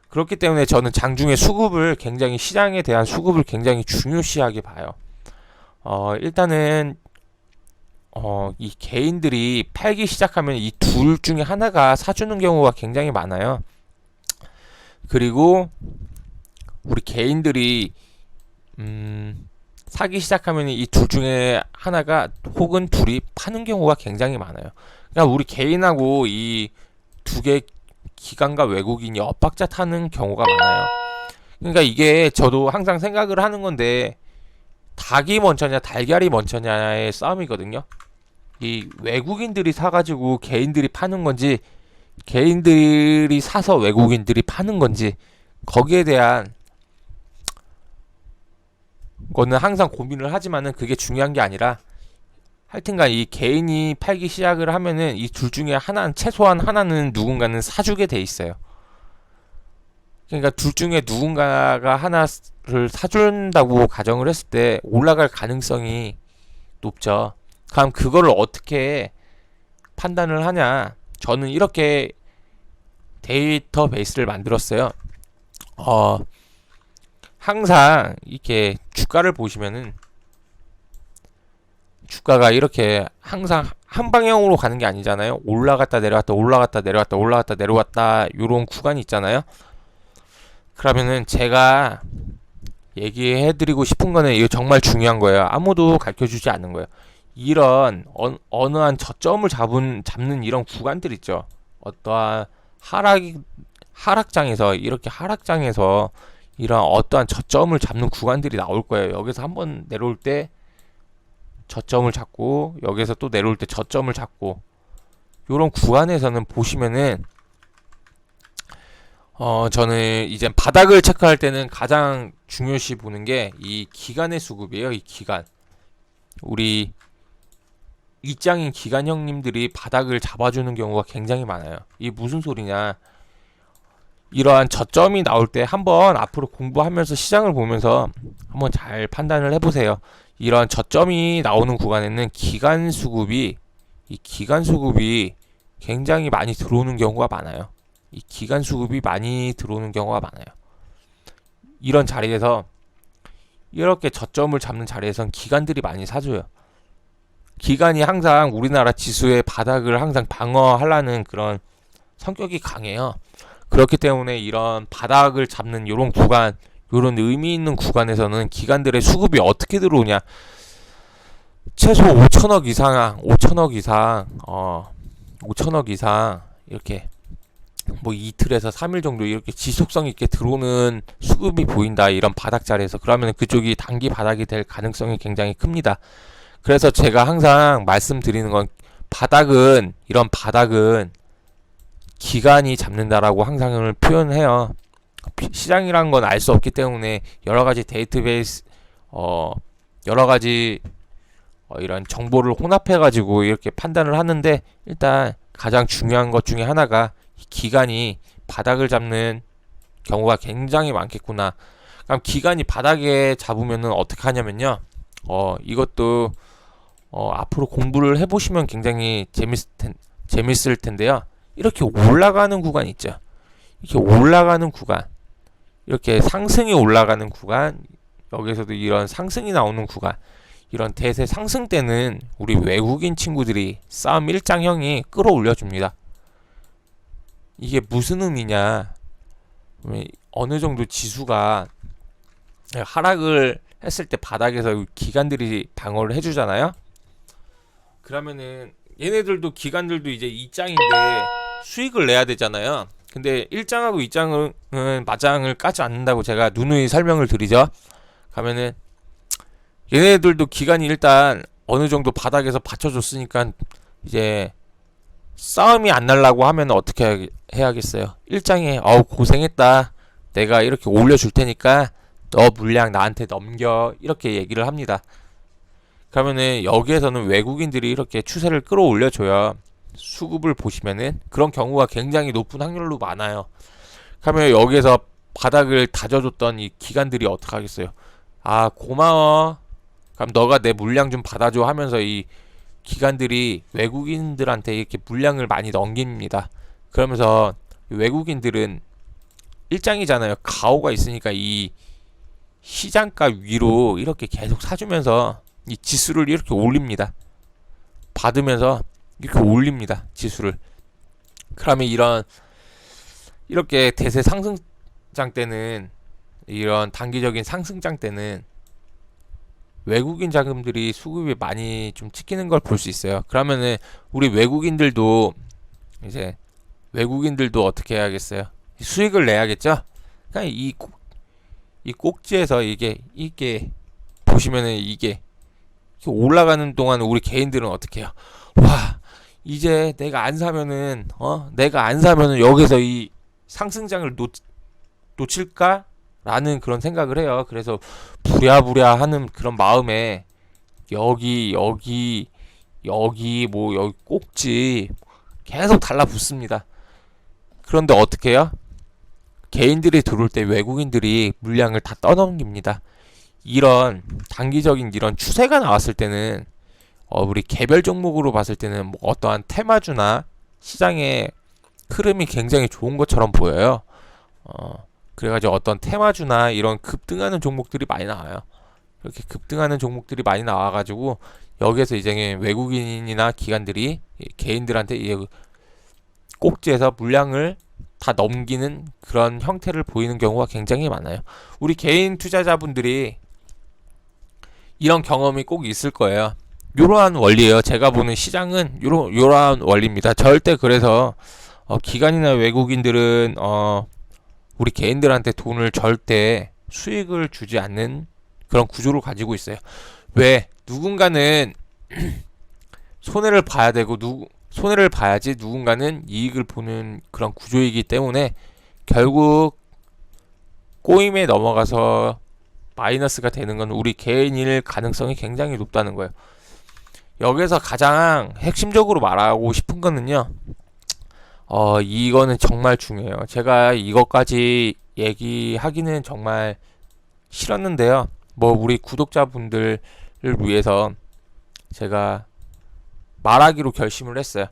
그렇기 때문에 저는 장중에 시장에 대한 수급을 굉장히 중요시하게 봐요. 일단은 이 개인들이 팔기 시작하면 이 둘 중에 하나가 사주는 경우가 굉장히 많아요. 그리고 우리 개인들이 사기 시작하면 이 둘 중에 하나가 혹은 둘이 파는 경우가 굉장히 많아요. 그러니까 우리 개인하고 이 두 개 기관과 외국인이 엇박자 타는 경우가 많아요. 그러니까 이게 저도 항상 생각을 하는 건데 닭이 먼저냐 달걀이 먼저냐의 싸움이거든요. 이 외국인들이 사가지고 개인들이 파는 건지 개인들이 사서 외국인들이 파는 건지 거기에 대한 거는 항상 고민을 하지만은 그게 중요한 게 아니라 하여튼간 이 개인이 팔기 시작을 하면은 이 둘 중에 하나는 최소한 하나는 누군가는 사주게 돼 있어요. 그러니까 둘 중에 누군가가 하나를 사준다고 가정을 했을 때 올라갈 가능성이 높죠. 그럼 그거를 어떻게 판단을 하냐? 저는 이렇게 데이터베이스를 만들었어요. 항상 이렇게 주가를 보시면은 주가가 이렇게 항상 한 방향으로 가는 게 아니잖아요. 올라갔다 내려갔다 올라갔다 내려갔다 올라갔다 내려갔다 요런 구간이 있잖아요. 그러면은 제가 얘기해드리고 싶은 거는 이거 정말 중요한 거예요. 아무도 가르쳐주지 않는 거예요. 이런 어느 한 저점을 잡는 이런 구간들 있죠. 어떠한 하락장에서 이런 어떠한 저점을 잡는 구간들이 나올 거예요. 여기서 한번 내려올 때 저점을 잡고 여기서 또 내려올 때 저점을 잡고 요런 구간에서는 보시면은 저는 이제 바닥을 체크할 때는 가장 중요시 보는 게 이 기간의 수급이에요. 이 기간. 우리 입장인 기간 형님들이 바닥을 잡아주는 경우가 굉장히 많아요. 이게 무슨 소리냐? 이러한 저점이 나올 때 한번 앞으로 공부하면서 시장을 보면서 한번 잘 판단을 해보세요. 이러한 저점이 나오는 구간에는 기간 수급이 굉장히 많이 들어오는 경우가 많아요. 이 기간 수급이 많이 들어오는 경우가 많아요. 이런 자리에서 이렇게 저점을 잡는 자리에선 기관들이 많이 사줘요. 기관이 항상 우리나라 지수의 바닥을 항상 방어하려는 그런 성격이 강해요. 그렇기 때문에 이런 바닥을 잡는 이런 구간, 이런 의미 있는 구간에서는 기관들의 수급이 어떻게 들어오냐? 최소 5천억 이상, 5천억 이상, 5천억 이상 이렇게 뭐 이틀에서 3일 정도 이렇게 지속성 있게 들어오는 수급이 보인다. 이런 바닥 자리에서 그러면 그쪽이 단기 바닥이 될 가능성이 굉장히 큽니다. 그래서 제가 항상 말씀드리는 건 이런 바닥은 기간이 잡는다라고 항상 표현해요. 시장이란 건 알 수 없기 때문에 여러 가지 데이터베이스, 여러 가지 이런 정보를 혼합해 가지고 이렇게 판단을 하는데, 일단 가장 중요한 것 중에 하나가 기간이 바닥을 잡는 경우가 굉장히 많겠구나. 그럼 기간이 바닥에 잡으면은 어떻게 하냐면요. 이것도 앞으로 공부를 해보시면 굉장히 재밌을 텐데요. 이렇게 올라가는 구간 있죠. 이렇게 올라가는 구간, 이렇게 상승이 올라가는 구간, 여기서도 이런 상승이 나오는 구간, 이런 대세 상승 때는 우리 외국인 친구들이 싸움 일장형이 끌어올려 줍니다. 이게 무슨 의미냐? 어느 정도 지수가 하락을 했을 때 바닥에서 기관들이 방어를 해주잖아요. 그러면은 얘네들도, 기관들도 이제 2장인데 수익을 내야 되잖아요. 근데 1장하고 2장은 마장을 까지 않는다고 제가 누누이 설명을 드리죠. 가면은 얘네들도 기간이 일단 어느 정도 바닥에서 받쳐줬으니까 이제 싸움이 안 날라고 하면 어떻게 해야겠어요? 1장에 고생했다, 내가 이렇게 올려줄 테니까 너 물량 나한테 넘겨, 이렇게 얘기를 합니다. 그러면은 여기에서는 외국인들이 이렇게 추세를 끌어올려줘야 수급을 보시면은 그런 경우가 굉장히 높은 확률로 많아요. 그러면 여기에서 바닥을 다져줬던 이 기관들이 어떻게 하겠어요? 고마워, 그럼 너가 내 물량 좀 받아줘 하면서 이 기관들이 외국인들한테 이렇게 물량을 많이 넘깁니다. 그러면서 외국인들은 일장이잖아요. 가오가 있으니까 이 시장가 위로 이렇게 계속 사주면서 이 지수를 이렇게 올립니다. 받으면서 이렇게 올립니다. 지수를. 그러면 이렇게 대세 상승장 때는, 이런 단기적인 상승장 때는 외국인 자금들이 수급이 많이 좀 찍히는 걸 볼 수 있어요. 그러면은 우리 외국인들도 어떻게 해야겠어요? 수익을 내야겠죠? 그러니까 이 꼭지에서 이게 보시면은 이게 올라가는 동안 우리 개인들은 어떻게 해요? 와, 이제 내가 안 사면은 여기서 이 상승장을 놓칠까? 라는 그런 생각을 해요. 그래서 부랴부랴 하는 그런 마음에 여기 꼭지 계속 달라붙습니다. 그런데 어떻게 해요? 개인들이 들어올 때 외국인들이 물량을 다 떠넘깁니다. 이런 단기적인 이런 추세가 나왔을 때는 우리 개별 종목으로 봤을 때는 뭐 어떠한 테마주나 시장의 흐름이 굉장히 좋은 것처럼 보여요. 그래가지고 어떤 테마주나 이런 급등하는 종목들이 많이 나와요. 이렇게 급등하는 종목들이 많이 나와가지고 여기에서 이제 외국인이나 기관들이 개인들한테 꼭지에서 물량을 다 넘기는 그런 형태를 보이는 경우가 굉장히 많아요. 우리 개인 투자자분들이 이런 경험이 꼭 있을 거예요. 이러한 원리예요. 제가 보는 시장은 이러한 원리입니다. 절대 그래서 기관이나 외국인들은 우리 개인들한테 돈을 절대 수익을 주지 않는 그런 구조를 가지고 있어요. 왜? 누군가는 손해를 봐야 되고 손해를 봐야지 누군가는 이익을 보는 그런 구조이기 때문에 결국 꼬임에 넘어가서 마이너스가 되는 건 우리 개인일 가능성이 굉장히 높다는 거예요. 여기서 가장 핵심적으로 말하고 싶은 거는요. 이거는 정말 중요해요. 제가 이것까지 얘기하기는 정말 싫었는데요. 뭐 우리 구독자분들을 위해서 제가 말하기로 결심을 했어요.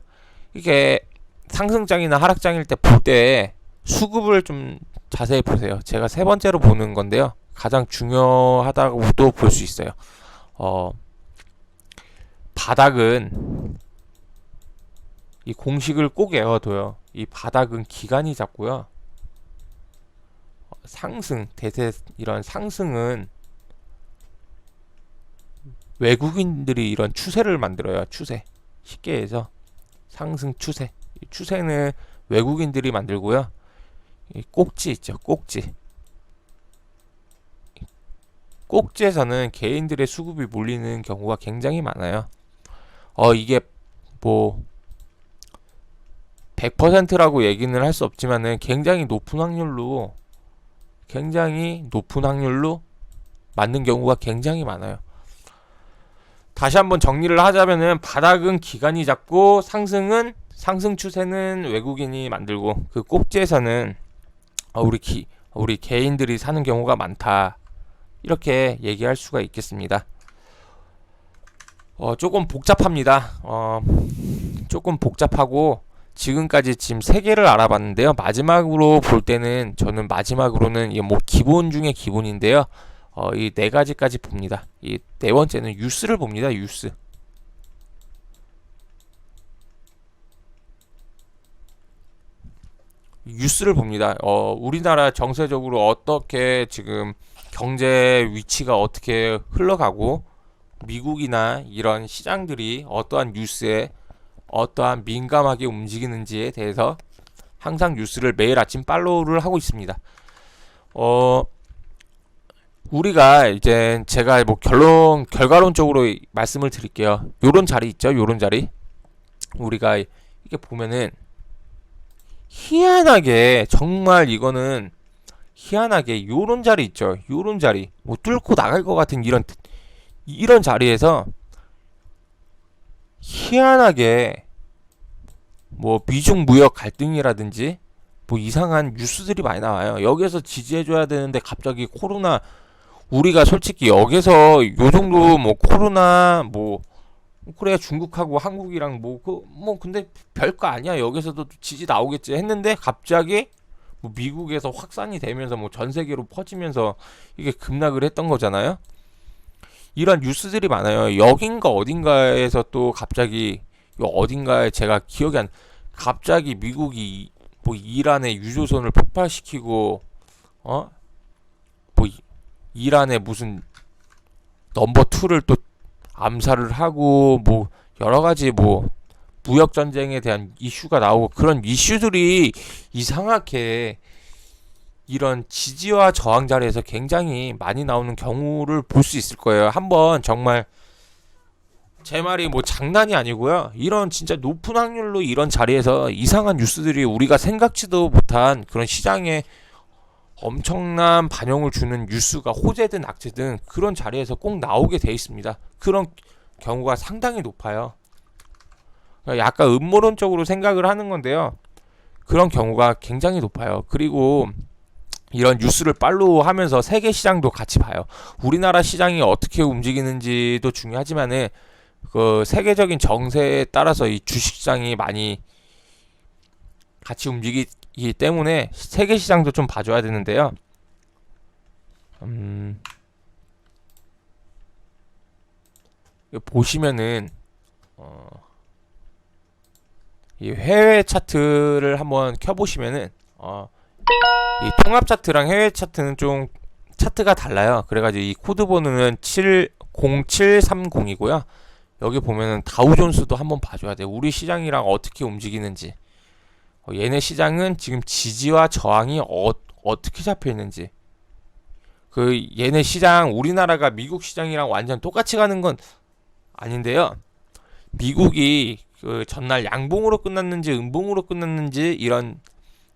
이게 상승장이나 하락장일 때 볼 때 수급을 좀 자세히 보세요. 제가 세 번째로 보는 건데요. 가장 중요하다고도 볼 수 있어요. 바닥은 이 공식을 꼭 외워둬요. 이 바닥은 기간이 잡고요. 상승, 대세 이런 상승은 외국인들이 이런 추세를 만들어요. 추세. 쉽게 해서 상승 추세. 이 추세는 외국인들이 만들고요. 이 꼭지 있죠. 꼭지. 꼭지에서는 개인들의 수급이 몰리는 경우가 굉장히 많아요. 이게 뭐 100%라고 얘기는 할 수 없지만은 굉장히 높은 확률로 맞는 경우가 굉장히 많아요. 다시 한번 정리를 하자면은 바닥은 기관이 잡고 상승 추세는 외국인이 만들고 그 꼭지에서는 우리 개인들이 사는 경우가 많다. 이렇게 얘기할 수가 있겠습니다. 조금 복잡합니다. 조금 복잡하고 지금까지 지금 세 개를 알아봤는데요. 마지막으로 볼 때는 저는 마지막으로는 이게 뭐 기본 중에 기본인데요. 이 네 가지까지 봅니다. 이 네 번째는 뉴스를 봅니다. 뉴스를 봅니다. 우리나라 정세적으로 어떻게 지금 경제 위치가 어떻게 흘러가고 미국이나 이런 시장들이 어떠한 뉴스에 어떠한 민감하게 움직이는지에 대해서 항상 뉴스를 매일 아침 팔로우를 하고 있습니다. 우리가 이제 제가 뭐 결과론적으로 말씀을 드릴게요. 요런 자리 있죠? 요런 자리. 우리가 이렇게 보면은 희한하게 정말 이거는 희한하게 요런 자리 있죠. 요런 자리. 뭐 뚫고 나갈 것 같은 이런 자리에서 희한하게 뭐 미중 무역 갈등이라든지 뭐 이상한 뉴스들이 많이 나와요. 여기서 지지해줘야 되는데 갑자기 코로나 우리가 솔직히 여기서 요 정도 뭐 코로나 뭐 그래 중국하고 한국이랑 근데 별거 아니야. 여기서도 지지 나오겠지 했는데 갑자기 뭐 미국에서 확산이 되면서 뭐 전 세계로 퍼지면서 이게 급락을 했던 거잖아요. 이런 뉴스들이 많아요. 여긴가 어딘가에서 또 갑자기 어딘가에 제가 기억이 안 갑자기 미국이 뭐 이란의 유조선을 폭발시키고 뭐 이란의 무슨 넘버 2를 또 암살을 하고 뭐 여러 가지 뭐 무역 전쟁에 대한 이슈가 나오고 그런 이슈들이 이상하게 이런 지지와 저항 자리에서 굉장히 많이 나오는 경우를 볼 수 있을 거예요. 한번 정말 제 말이 뭐 장난이 아니고요. 이런 진짜 높은 확률로 이런 자리에서 이상한 뉴스들이 우리가 생각지도 못한 그런 시장에 엄청난 반영을 주는 뉴스가 호재든 악재든 그런 자리에서 꼭 나오게 돼 있습니다. 그런 경우가 상당히 높아요. 약간 음모론적으로 생각을 하는 건데요. 그런 경우가 굉장히 높아요. 그리고 이런 뉴스를 팔로우 하면서 세계 시장도 같이 봐요. 우리나라 시장이 어떻게 움직이는지도 중요하지만은 그 세계적인 정세에 따라서 이 주식시장이 많이 같이 움직이기 때문에 세계 시장도 좀 봐줘야 되는데요. 보시면은 이 해외 차트를 한번 켜보시면은 이 통합 차트랑 해외 차트는 좀 차트가 달라요. 그래가지고 이 코드 번호는 0730이고요. 여기 보면은 다우존스도 한번 봐줘야 돼요. 우리 시장이랑 어떻게 움직이는지. 얘네 시장은 지금 지지와 저항이 어떻게 잡혀 있는지. 그 얘네 시장 우리나라가 미국 시장이랑 완전 똑같이 가는 건 아닌데요. 미국이 그 전날 양봉으로 끝났는지 음봉으로 끝났는지 이런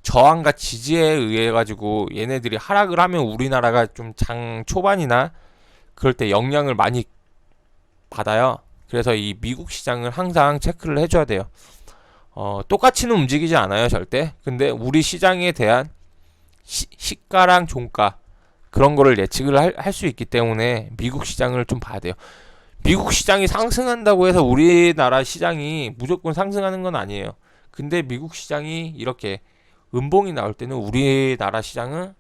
저항과 지지에 의해 가지고 얘네들이 하락을 하면 우리나라가 좀 장 초반이나 그럴 때 영향을 많이 받아요. 그래서 이 미국 시장을 항상 체크를 해줘야 돼요. 똑같이는 움직이지 않아요, 절대. 근데 우리 시장에 대한 시가랑 종가 그런 거를 예측을 할 수 있기 때문에 미국 시장을 좀 봐야 돼요. 미국 시장이 상승한다고 해서 우리나라 시장이 무조건 상승하는 건 아니에요. 근데 미국 시장이 이렇게 음봉이 나올 때는 우리나라 시장은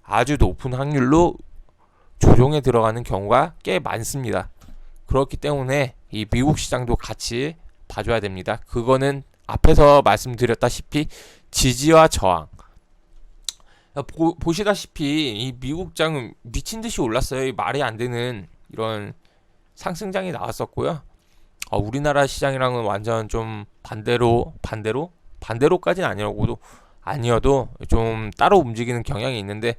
아주 높은 확률로 조정에 들어가는 경우가 꽤 많습니다. 그렇기 때문에 이 미국 시장도 같이 봐줘야 됩니다. 그거는 앞에서 말씀드렸다시피 지지와 저항. 보시다시피 이 미국장은 미친 듯이 올랐어요. 이 말이 안 되는 이런 상승장이 나왔었고요. 우리나라 시장이랑은 완전 좀 반대로까지는 아니어도 좀 따로 움직이는 경향이 있는데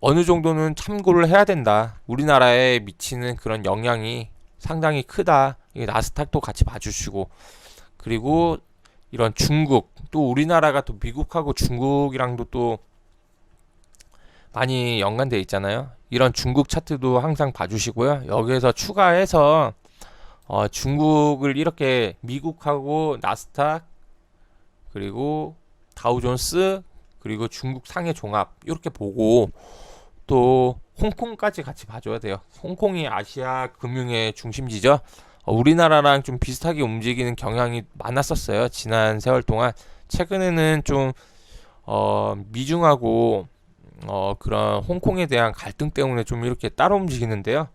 어느 정도는 참고를 해야 된다. 우리나라에 미치는 그런 영향이 상당히 크다. 이 나스닥도 같이 봐주시고, 그리고 이런 중국, 또 우리나라가 또 미국하고 중국이랑도 또 많이 연관돼 있잖아요. 이런 중국 차트도 항상 봐주시고요. 여기에서 추가해서 중국을 이렇게 미국하고 나스닥, 그리고 다우존스, 그리고 중국 상해 종합 이렇게 보고, 또 홍콩까지 같이 봐줘야 돼요. 홍콩이 아시아 금융의 중심지죠. 우리나라랑 좀 비슷하게 움직이는 경향이 많았었어요. 지난 세월 동안. 최근에는 좀 미중하고 그런 홍콩에 대한 갈등 때문에 좀 이렇게 따로 움직이는데요.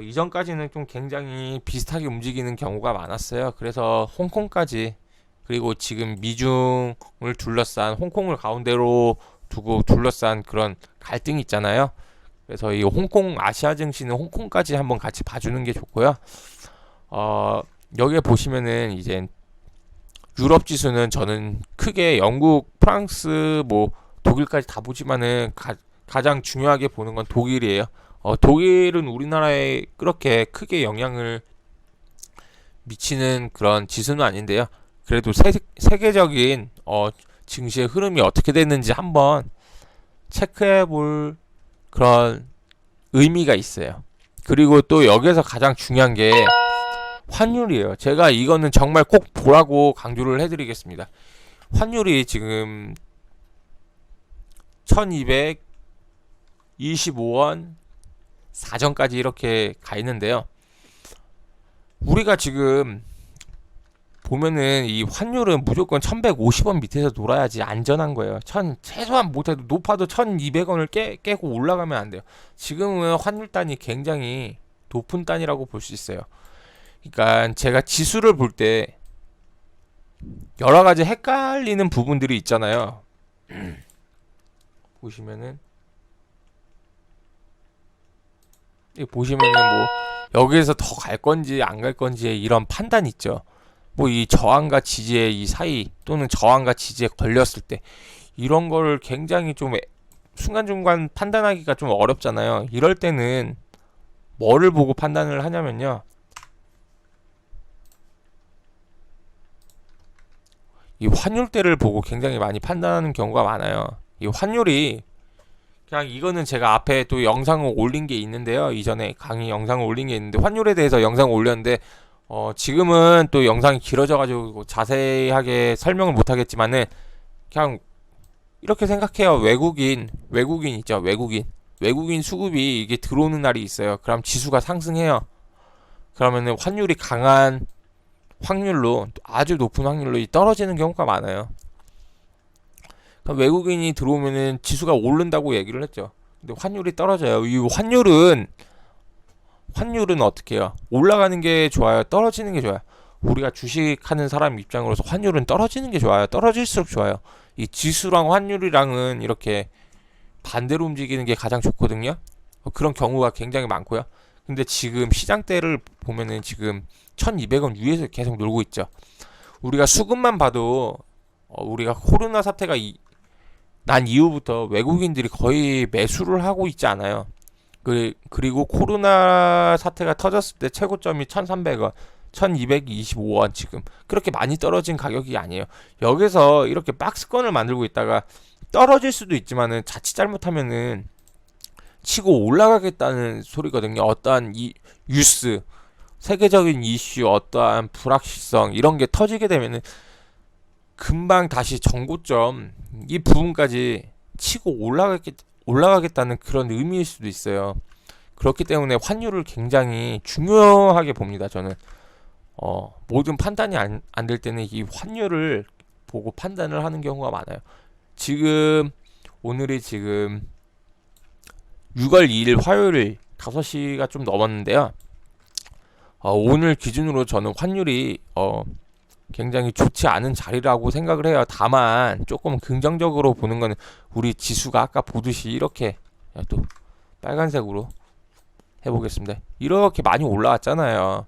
이전까지는 좀 굉장히 비슷하게 움직이는 경우가 많았어요. 그래서 홍콩까지, 그리고 지금 미중을 둘러싼 홍콩을 가운데로 두고 둘러싼 그런 갈등이 있잖아요. 그래서 이 홍콩 아시아 증시는 홍콩까지 한번 같이 봐주는 게 좋고요. 여기에 보시면은 이제 유럽 지수는 저는 크게 영국, 프랑스, 뭐 독일까지 다 보지만은 가장 중요하게 보는 건 독일이에요. 독일은 우리나라에 그렇게 크게 영향을 미치는 그런 지수는 아닌데요. 그래도 세계적인 증시의 흐름이 어떻게 됐는지 한번 체크해 볼 그런 의미가 있어요. 그리고 또 여기서 가장 중요한 게 환율이에요. 제가 이거는 정말 꼭 보라고 강조를 해드리겠습니다. 환율이 지금 1225원 4전까지 이렇게 가 있는데요. 우리가 지금 보면은 이 환율은 무조건 1150원 밑에서 놀아야지 안전한 거예요. 최소한 못해도 높아도 1200원을 깨고 올라가면 안 돼요. 지금은 환율 단이 굉장히 높은 단이라고 볼 수 있어요. 그러니까 제가 지수를 볼 때 여러 가지 헷갈리는 부분들이 있잖아요. 보시면은 뭐 여기에서 더 갈 건지 안 갈 건지의 이런 판단 있죠. 뭐 이 저항과 지지의 이 사이, 또는 저항과 지지에 걸렸을 때 이런 걸 굉장히 좀 순간순간 판단하기가 좀 어렵잖아요. 이럴 때는 뭐를 보고 판단을 하냐면요, 이 환율대를 보고 굉장히 많이 판단하는 경우가 많아요. 이 환율이 그냥, 이거는 제가 앞에 또 영상을 올린 게 있는데요. 이전에 강의 영상을 올린 게 있는데 환율에 대해서 영상을 올렸는데 지금은 또 영상이 길어져가지고 자세하게 설명을 못하겠지만은 그냥 이렇게 생각해요. 외국인 있죠. 외국인 수급이 이게 들어오는 날이 있어요. 그럼 지수가 상승해요. 그러면은 환율이 강한 확률로, 아주 높은 확률로 떨어지는 경우가 많아요. 그럼 외국인이 들어오면은 지수가 오른다고 얘기를 했죠. 근데 환율이 떨어져요. 이 환율은 어떻게 해요? 올라가는 게 좋아요? 떨어지는 게 좋아요? 우리가 주식하는 사람 입장으로서 환율은 떨어지는 게 좋아요? 떨어질수록 좋아요? 이 지수랑 환율이랑은 이렇게 반대로 움직이는 게 가장 좋거든요. 그런 경우가 굉장히 많고요. 근데 지금 시장대를 보면은 지금 1200원 위에서 계속 놀고 있죠. 우리가 수급만 봐도 우리가 코로나 사태가 난 이후부터 외국인들이 거의 매수를 하고 있지 않아요. 그리고 코로나 사태가 터졌을 때 최고점이 1300원, 1225원, 지금 그렇게 많이 떨어진 가격이 아니에요. 여기서 이렇게 박스권을 만들고 있다가 떨어질 수도 있지만은 자칫 잘못하면은 치고 올라가겠다는 소리거든요. 어떠한 뉴스, 세계적인 이슈, 어떠한 불확실성 이런 게 터지게 되면은 금방 다시 정고점 이 부분까지 치고 올라가겠다는 그런 의미일 수도 있어요. 그렇기 때문에 환율을 굉장히 중요하게 봅니다. 저는 모든 판단이 안 될 때는 이 환율을 보고 판단을 하는 경우가 많아요. 오늘이 지금 6월 2일 화요일 5시가 좀 넘었는데요. 오늘 기준으로 저는 환율이 굉장히 좋지 않은 자리라고 생각을 해요. 다만 조금 긍정적으로 보는 거는 우리 지수가 아까 보듯이 이렇게 또 빨간색으로 해보겠습니다. 이렇게 많이 올라왔잖아요.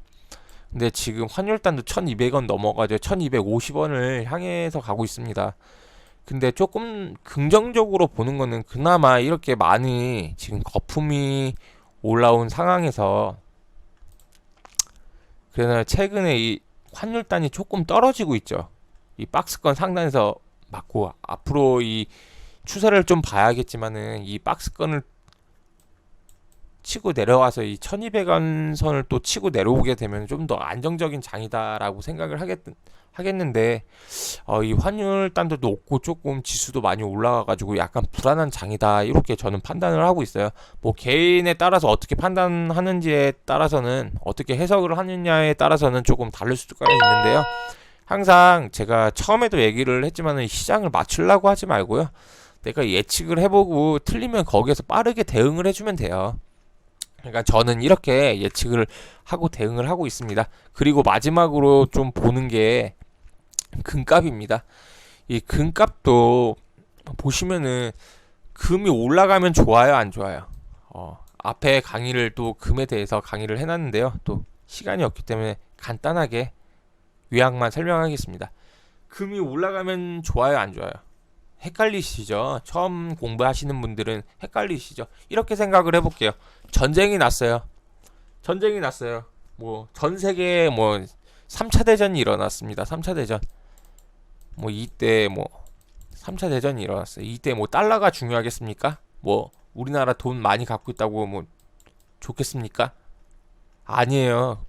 근데 지금 환율단도 1200원 넘어가죠. 1250원을 향해서 가고 있습니다. 근데 조금 긍정적으로 보는 거는 그나마 이렇게 많이 지금 거품이 올라온 상황에서 그래서 최근에 이 환율단이 조금 떨어지고 있죠. 이 박스권 상단에서 맞고 앞으로 이 추세를 좀 봐야겠지만은 이 박스권을 치고 내려와서 이 1200원 선을 또 치고 내려오게 되면 좀 더 안정적인 장이다라고 생각을 하겠는데 이 환율단도 높고 조금 지수도 많이 올라가가지고 약간 불안한 장이다 이렇게 저는 판단을 하고 있어요. 뭐 개인에 따라서 어떻게 판단하는지에 따라서는 어떻게 해석을 하느냐에 따라서는 조금 다를 수가 있는데요. 항상 제가 처음에도 얘기를 했지만은 시장을 맞추려고 하지 말고요. 내가 예측을 해보고 틀리면 거기에서 빠르게 대응을 해주면 돼요. 그러니까 저는 이렇게 예측을 하고 대응을 하고 있습니다. 그리고 마지막으로 좀 보는 게 금값입니다. 이 금값도 보시면은 금이 올라가면 좋아요, 안 좋아요? 앞에 강의를 또 금에 대해서 강의를 해놨는데요. 또 시간이 없기 때문에 간단하게 요약만 설명하겠습니다. 금이 올라가면 좋아요, 안 좋아요? 헷갈리시죠? 처음 공부하시는 분들은 헷갈리시죠? 이렇게 생각을 해볼게요. 전쟁이 났어요. 전쟁이 났어요. 뭐 전 세계에 뭐 3차 대전이 일어났습니다. 3차 대전. 뭐 이때 뭐 3차 대전이 일어났어요. 이때 뭐 달러가 중요하겠습니까? 뭐 우리나라 돈 많이 갖고 있다고 뭐 좋겠습니까? 아니에요.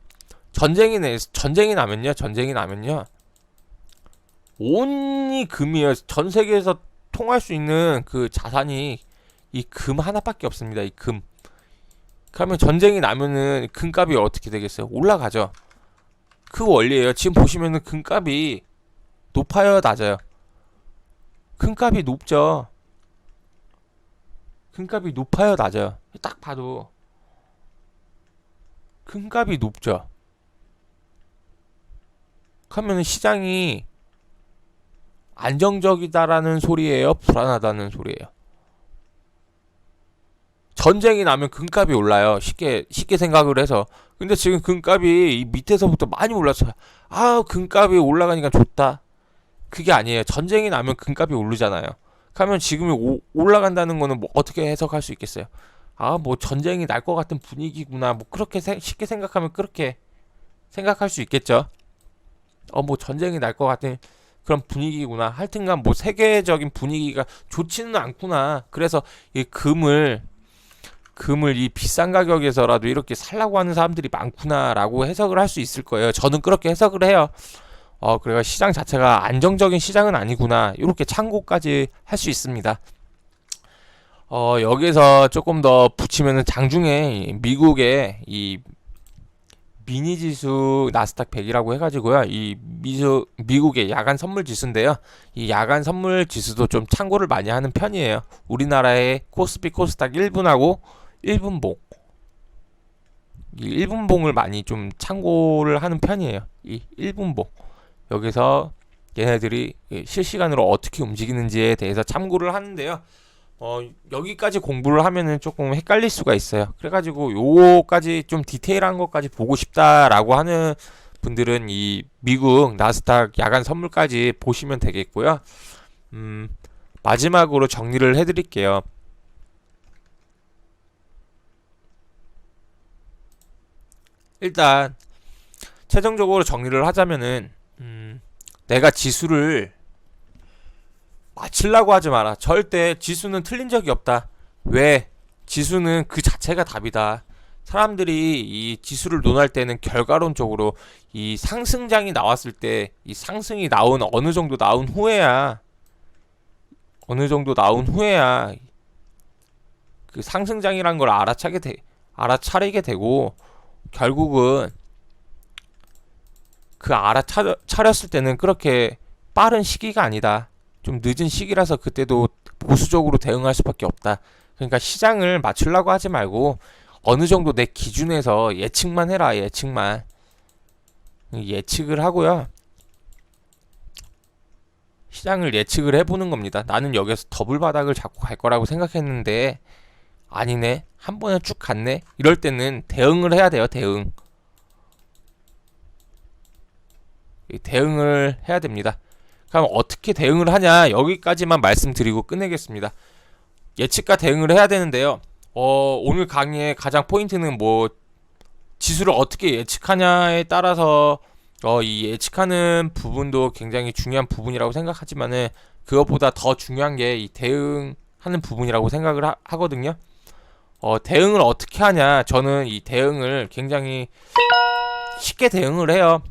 전쟁이 나면요. 온이 금이에요. 전 세계에서 통할 수 있는 그 자산이 이 금 하나밖에 없습니다. 이 금. 그러면 전쟁이 나면은 금값이 어떻게 되겠어요? 올라가죠. 그 원리예요. 지금 보시면은 금값이 높아요, 낮아요? 금값이 높죠. 금값이 높아요, 낮아요? 딱 봐도 금값이 높죠. 그러면 시장이 안정적이다라는 소리예요, 불안하다는 소리예요? 전쟁이 나면 금값이 올라요. 쉽게 생각을 해서. 근데 지금 금값이 이 밑에서부터 많이 올랐어요. 금값이 올라가니까 좋다. 그게 아니에요. 전쟁이 나면 금값이 오르잖아요. 그러면 지금이 올라간다는 거는 뭐 어떻게 해석할 수 있겠어요? 뭐 전쟁이 날 것 같은 분위기구나. 뭐 그렇게 쉽게 생각하면 그렇게 생각할 수 있겠죠. 뭐 전쟁이 날 것 같은 그런 분위기구나. 하여튼간 뭐 세계적인 분위기가 좋지는 않구나. 그래서 이 금을 이 비싼 가격에서라도 이렇게 살라고 하는 사람들이 많구나라고 해석을 할 수 있을 거예요. 저는 그렇게 해석을 해요. 그래가 시장 자체가 안정적인 시장은 아니구나. 이렇게 참고까지 할 수 있습니다. 여기서 조금 더 붙이면은 장중에 미국의 이 미니 지수 나스닥 100이라고 해가지고요. 이 미국의 야간 선물 지수인데요. 이 야간 선물 지수도 좀 참고를 많이 하는 편이에요. 우리나라의 코스피 코스닥 1분하고 1분봉. 이 1분봉을 많이 좀 참고를 하는 편이에요. 이 1분봉. 여기서 얘네들이 실시간으로 어떻게 움직이는지에 대해서 참고를 하는데요. 여기까지 공부를 하면은 조금 헷갈릴 수가 있어요. 그래가지고 요거까지 좀 디테일한 것까지 보고 싶다라고 하는 분들은 이 미국 나스닥 야간 선물까지 보시면 되겠고요. 마지막으로 정리를 해드릴게요. 일단 최종적으로 정리를 하자면은 내가 지수를 맞추려고 하지 마라. 절대 지수는 틀린 적이 없다. 왜? 지수는 그 자체가 답이다. 사람들이 이 지수를 논할 때는 결과론적으로 이 상승장이 나왔을 때 이 상승이 어느 정도 나온 후에야 그 상승장이란 걸 알아차리게 되고 결국은 그 알아차렸을 때는 그렇게 빠른 시기가 아니다. 좀 늦은 시기라서 그때도 보수적으로 대응할 수밖에 없다. 그러니까 시장을 맞추려고 하지 말고 어느 정도 내 기준에서 예측만 해라. 예측을 하고요. 시장을 예측을 해보는 겁니다. 나는 여기서 더블 바닥을 잡고 갈 거라고 생각했는데 아니네, 한 번에 쭉 갔네. 이럴 때는 대응을 해야 돼요. 대응을 해야 됩니다. 그럼 어떻게 대응을 하냐, 여기까지만 말씀드리고 끝내겠습니다. 예측과 대응을 해야 되는데요. 오늘 강의의 가장 포인트는 뭐 지수를 어떻게 예측하냐에 따라서 이 예측하는 부분도 굉장히 중요한 부분이라고 생각하지만은 그것보다 더 중요한 게 이 대응하는 부분이라고 생각을 하거든요. 대응을 어떻게 하냐, 저는 이 대응을 굉장히 쉽게 대응을 해요.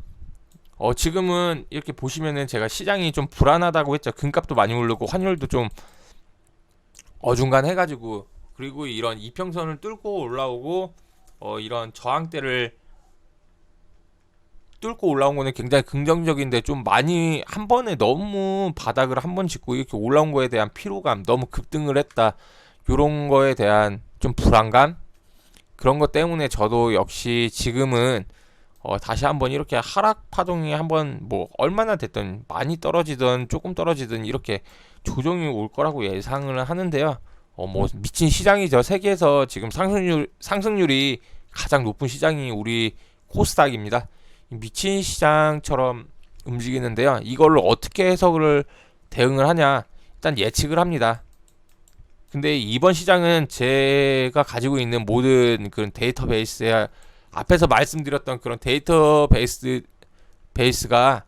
지금은 이렇게 보시면은 제가 시장이 좀 불안하다고 했죠. 금값도 많이 오르고 환율도 좀 어중간해가지고, 그리고 이런 이평선을 뚫고 올라오고 이런 저항대를 뚫고 올라온 거는 굉장히 긍정적인데, 좀 많이 한 번에 너무 바닥을 한 번 짚고 이렇게 올라온 거에 대한 피로감, 너무 급등을 했다, 요런 거에 대한 좀 불안감, 그런 것 때문에 저도 역시 지금은 다시 한번 이렇게 하락 파동이 한번 뭐 얼마나 됐든 많이 떨어지든 조금 떨어지든 이렇게 조정이 올 거라고 예상을 하는데요. 뭐 미친 시장이죠. 세계에서 지금 상승률이 가장 높은 시장이 우리 코스닥입니다. 미친 시장처럼 움직이는데요. 이걸로 어떻게 해석을 대응을 하냐? 일단 예측을 합니다. 근데 이번 시장은 제가 가지고 있는 모든 그런 데이터베이스에, 앞에서 말씀드렸던 그런 베이스가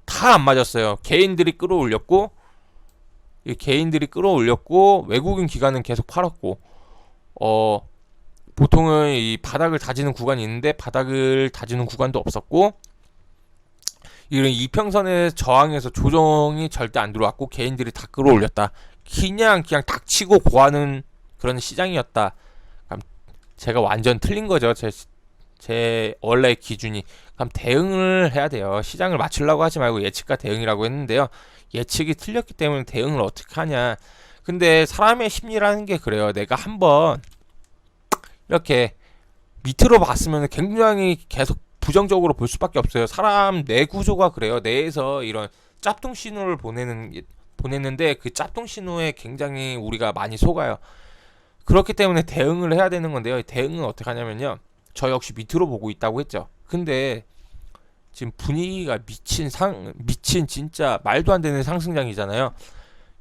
다 안 맞았어요. 개인들이 끌어올렸고 외국인 기관은 계속 팔았고, 보통은 이 바닥을 다지는 구간이 있는데 바닥을 다지는 구간도 없었고, 이런 이평선의 저항에서 조정이 절대 안 들어왔고 개인들이 다 끌어올렸다. 그냥 닥치고 고하는 그런 시장이었다. 제가 완전 틀린 거죠. 제 원래 기준이. 그럼 대응을 해야 돼요. 시장을 맞추려고 하지 말고 예측과 대응이라고 했는데요. 예측이 틀렸기 때문에 대응을 어떻게 하냐. 근데 사람의 심리라는 게 그래요. 내가 한번 이렇게 밑으로 봤으면 굉장히 계속 부정적으로 볼 수밖에 없어요. 사람 뇌 구조가 그래요. 뇌에서 이런 짭동 신호를 보내는데 그 짭동 신호에 굉장히 우리가 많이 속아요. 그렇기 때문에 대응을 해야 되는 건데요. 대응은 어떻게 하냐면요. 저 역시 밑으로 보고 있다고 했죠. 근데 지금 분위기가 미친 진짜 말도 안 되는 상승장이잖아요.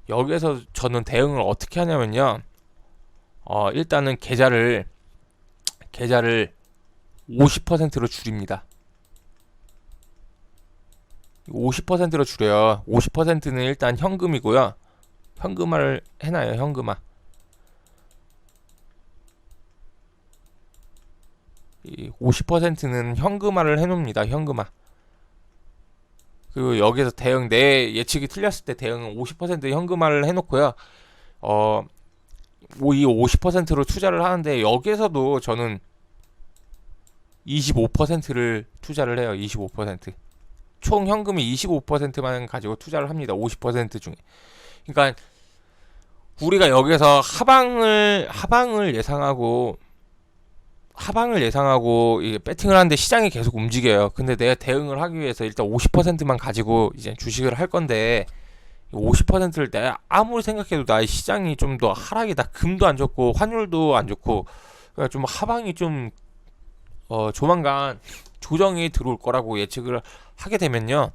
여기에서 저는 대응을 어떻게 하냐면요. 일단은 계좌를 50%로 줄입니다. 50%로 줄여요. 50%는 일단 현금이고요. 현금화를 해놔요. 현금화. 이 50%는 현금화를 해놓습니다. 현금화. 그리고 여기서 대응, 내 예측이 틀렸을 때 대응은 50% 현금화를 해놓고요. 이 50%로 투자를 하는데, 여기에서도 저는 25%를 투자를 해요. 25%. 총 현금이 25%만 가지고 투자를 합니다. 50% 중에. 그러니까 우리가 여기서 하방을 예상하고 이게 배팅을 하는데 시장이 계속 움직여요. 근데 내가 대응을 하기 위해서 일단 50%만 가지고 이제 주식을 할 건데, 50%를 내가 아무리 생각해도 나의 시장이 좀 더 하락이다. 금도 안 좋고 환율도 안 좋고, 그러니까 좀 하방이 좀 조만간 조정이 들어올 거라고 예측을 하게 되면요.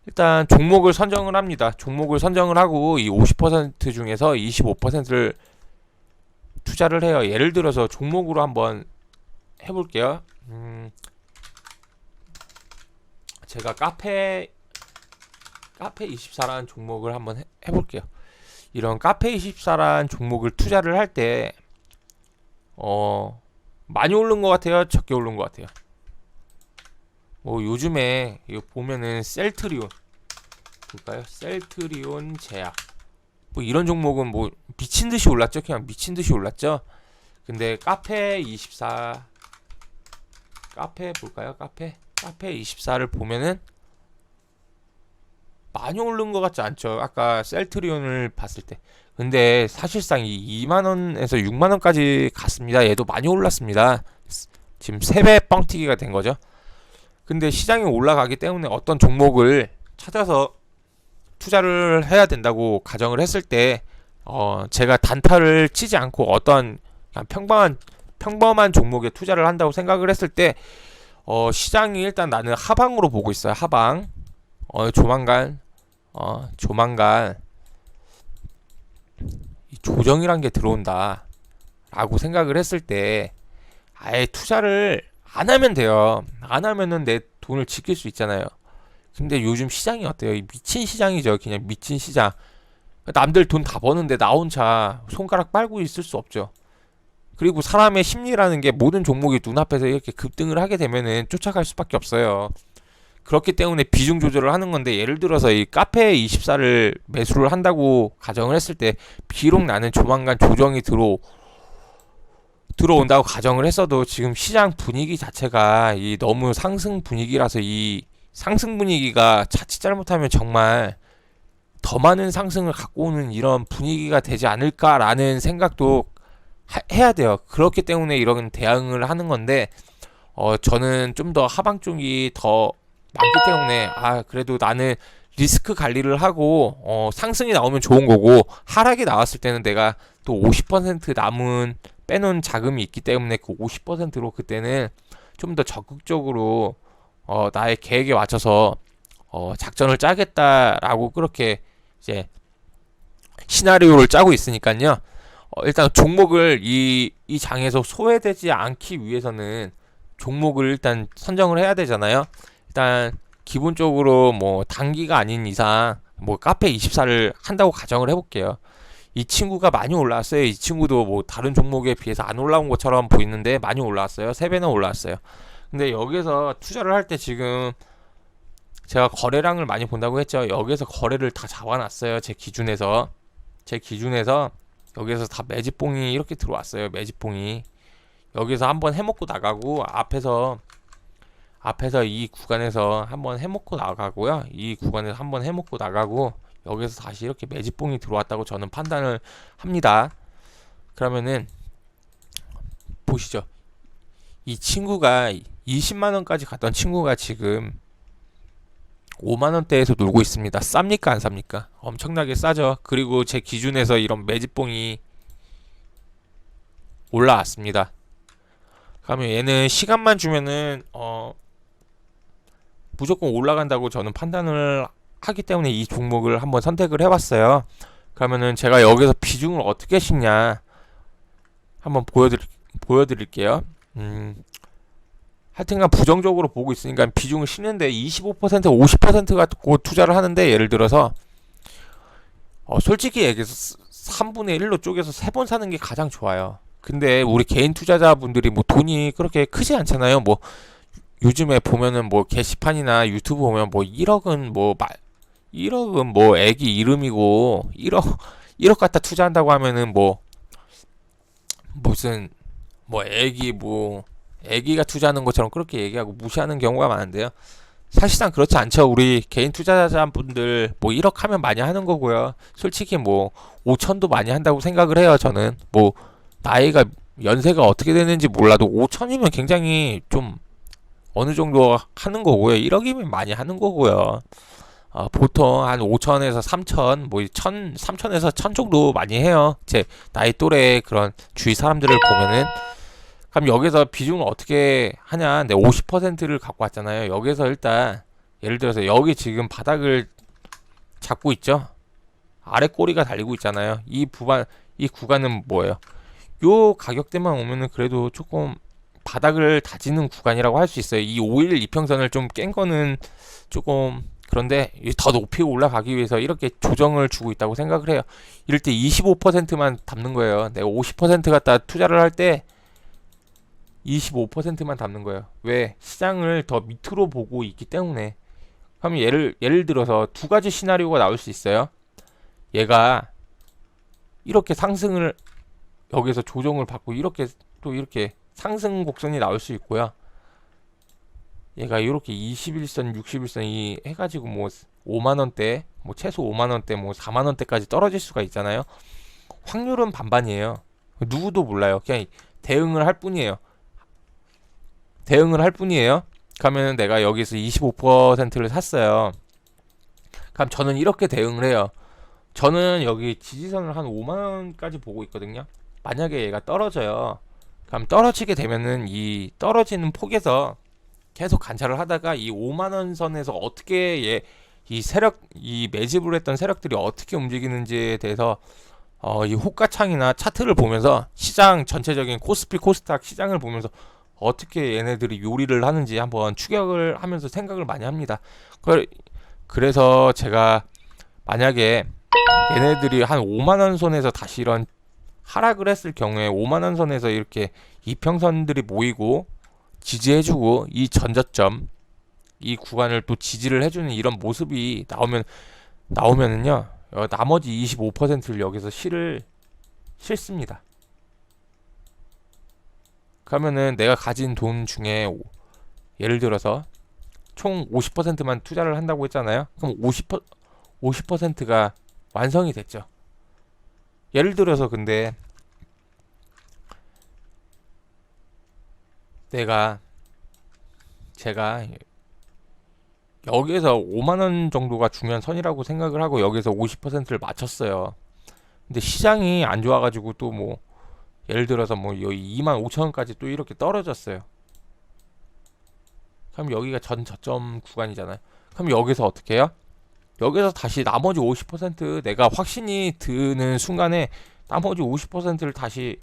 일단 종목을 선정을 합니다. 종목을 선정을 하고 이 50% 중에서 25%를 투자를 해요. 예를 들어서 종목으로 한번 해볼게요. 제가 카페24라는 종목을 한번 해볼게요. 이런 카페24라는 종목을 투자를 할 때 많이 오른 것 같아요? 적게 오른 것 같아요? 뭐 요즘에 이거 보면은 셀트리온 볼까요? 셀트리온 제약, 뭐 이런 종목은 뭐 미친듯이 올랐죠. 그냥 미친듯이 올랐죠. 근데 카페24 볼까요? 카페24를 보면은 많이 오른 것 같지 않죠. 아까 셀트리온을 봤을 때. 근데 사실상 이 2만원에서 6만원까지 갔습니다. 얘도 많이 올랐습니다. 지금 3배 뻥튀기가 된 거죠. 근데 시장이 올라가기 때문에 어떤 종목을 찾아서 투자를 해야 된다고 가정을 했을 때 제가 단타를 치지 않고 어떤 그냥 평범한 종목에 투자를 한다고 생각을 했을 때 시장이 일단 나는 하방으로 보고 있어요. 하방. 조만간 이 조정이란 게 들어온다 라고 생각을 했을 때 아예 투자를 안 하면 돼요. 안 하면은 내 돈을 지킬 수 있잖아요. 근데 요즘 시장이 어때요? 이 미친 시장이죠. 그냥 미친 시장. 남들 돈 다 버는데 나 혼자 손가락 빨고 있을 수 없죠. 그리고 사람의 심리라는 게 모든 종목이 눈앞에서 이렇게 급등을 하게 되면은 쫓아갈 수밖에 없어요. 그렇기 때문에 비중 조절을 하는 건데, 예를 들어서 이 카페 24를 매수를 한다고 가정을 했을 때 비록 나는 조만간 조정이 들어온다고 가정을 했어도 지금 시장 분위기 자체가 이 너무 상승 분위기라서 이 상승 분위기가 자칫 잘못하면 정말 더 많은 상승을 갖고 오는 이런 분위기가 되지 않을까라는 생각도 해야 돼요. 그렇기 때문에 이런 대응을 하는 건데 저는 좀 더 하방 쪽이 더 많기 때문에 그래도 나는 리스크 관리를 하고 상승이 나오면 좋은 거고, 하락이 나왔을 때는 내가 또 50% 남은 빼놓은 자금이 있기 때문에 그 50%로 그때는 좀 더 적극적으로 나의 계획에 맞춰서 작전을 짜겠다라고 그렇게 이제 시나리오를 짜고 있으니까요. 일단 종목을 이 장에서 소외되지 않기 위해서는 종목을 일단 선정을 해야 되잖아요. 일단 기본적으로 뭐 단기가 아닌 이상 뭐 카페 24를 한다고 가정을 해볼게요. 이 친구가 많이 올라왔어요. 이 친구도 뭐 다른 종목에 비해서 안 올라온 것처럼 보이는데 많이 올라왔어요. 3배나 올라왔어요. 근데 여기서 투자를 할 때 지금 제가 거래량을 많이 본다고 했죠. 여기서 거래를 다 잡아놨어요. 제 기준에서 여기서 다 매집봉이 이렇게 들어왔어요. 매집봉이 여기서 한번 해먹고 나가고, 앞에서 이 구간에서 한번 해먹고 나가고요. 이 구간에서 한번 해먹고 나가고, 여기서 다시 이렇게 매집봉이 들어왔다고 저는 판단을 합니다. 그러면은 보시죠. 이 친구가 20만원까지 갔던 친구가 지금 5만원대에서 놀고 있습니다. 쌉니까 안 쌉니까? 엄청나게 싸죠. 그리고 제 기준에서 이런 매집봉이 올라왔습니다. 그러면 얘는 시간만 주면은 무조건 올라간다고 저는 판단을 하기 때문에 이 종목을 한번 선택을 해봤어요. 그러면은 제가 여기서 비중을 어떻게 싣냐 한번 보여드릴게요. 하여튼간 부정적으로 보고 있으니까 비중을 싣는데 25% 50% 갖고 투자를 하는데, 예를 들어서 솔직히 얘기해서 3분의 1로 쪼개서 3번 사는 게 가장 좋아요. 근데 우리 개인 투자자분들이 뭐 돈이 그렇게 크지 않잖아요. 뭐 요즘에 보면은 뭐 게시판이나 유튜브 보면 뭐 1억은 뭐 애기 이름이고 1억 갖다 투자한다고 하면은 뭐 무슨 뭐 애기가 투자하는 것처럼 그렇게 얘기하고 무시하는 경우가 많은데요. 사실상 그렇지 않죠. 우리 개인 투자자분들 뭐 1억 하면 많이 하는 거고요. 솔직히 뭐 5천도 많이 한다고 생각을 해요. 저는 뭐 나이가 연세가 어떻게 되는지 몰라도 5천이면 굉장히 좀 어느 정도 하는 거고요. 1억이면 많이 하는 거고요. 보통 한 5천에서 3천, 뭐 3천에서 1천 정도 많이 해요. 제 나이 또래 그런 주위 사람들을 보면은. 그럼 여기서 비중을 어떻게 하냐? 내 50%를 갖고 왔잖아요. 여기서 일단 예를 들어서 여기 지금 바닥을 잡고 있죠. 아래 꼬리가 달리고 있잖아요. 이 구간은 뭐예요? 요 가격대만 오면은 그래도 조금 바닥을 다지는 구간이라고 할 수 있어요. 이 5일 이평선을 좀 깬 거는 조금 그런데 더 높이 올라가기 위해서 이렇게 조정을 주고 있다고 생각을 해요. 이럴 때 25%만 담는 거예요. 내가 50% 갖다 투자를 할 때 25%만 담는 거예요. 왜? 시장을 더 밑으로 보고 있기 때문에. 그럼 예를 들어서 두 가지 시나리오가 나올 수 있어요. 얘가 이렇게 상승을 여기서 조정을 받고 이렇게 또 이렇게 상승 곡선이 나올 수 있고요. 얘가 이렇게 21선, 61선 이 해가지고 뭐 5만원대, 뭐 최소 5만원대, 뭐 4만원대까지 떨어질 수가 있잖아요. 확률은 반반이에요. 누구도 몰라요. 그냥 대응을 할 뿐이에요. 그러면 내가 여기서 25%를 샀어요. 그럼 저는 이렇게 대응을 해요. 저는 여기 지지선을 한 5만원까지 보고 있거든요. 만약에 얘가 떨어져요. 그럼 떨어지게 되면은 이 떨어지는 폭에서 계속 관찰을 하다가 이 5만원 선에서 어떻게 이 세력, 이 매집을 했던 세력들이 어떻게 움직이는지에 대해서 이 호가창이나 차트를 보면서 시장 전체적인 코스피 코스닥 시장을 보면서 어떻게 얘네들이 요리를 하는지 한번 추격을 하면서 생각을 많이 합니다. 그래서 제가 만약에 얘네들이 한 5만원 선에서 다시 이런 하락을 했을 경우에 5만원 선에서 이렇게 이평선들이 모이고 지지해주고 이 전저점 이 구간을 또 지지를 해주는 이런 모습이 나오면은요 나머지 25%를 여기서 실습니다. 그러면은 내가 가진 돈 중에 예를 들어서 총 50%만 투자를 한다고 했잖아요. 그럼 50%가 완성이 됐죠. 예를 들어서 근데 제가 여기에서 5만원 정도가 중요한 선이라고 생각을 하고 여기서 50%를 맞췄어요. 근데 시장이 안 좋아가지고 또 뭐 예를 들어서 뭐 여기 2만 5천원까지 또 이렇게 떨어졌어요. 그럼 여기가 전 저점 구간이잖아요. 그럼 여기서 어떻게 해요? 여기서 다시 나머지 50% 내가 확신이 드는 순간에 나머지 50%를 다시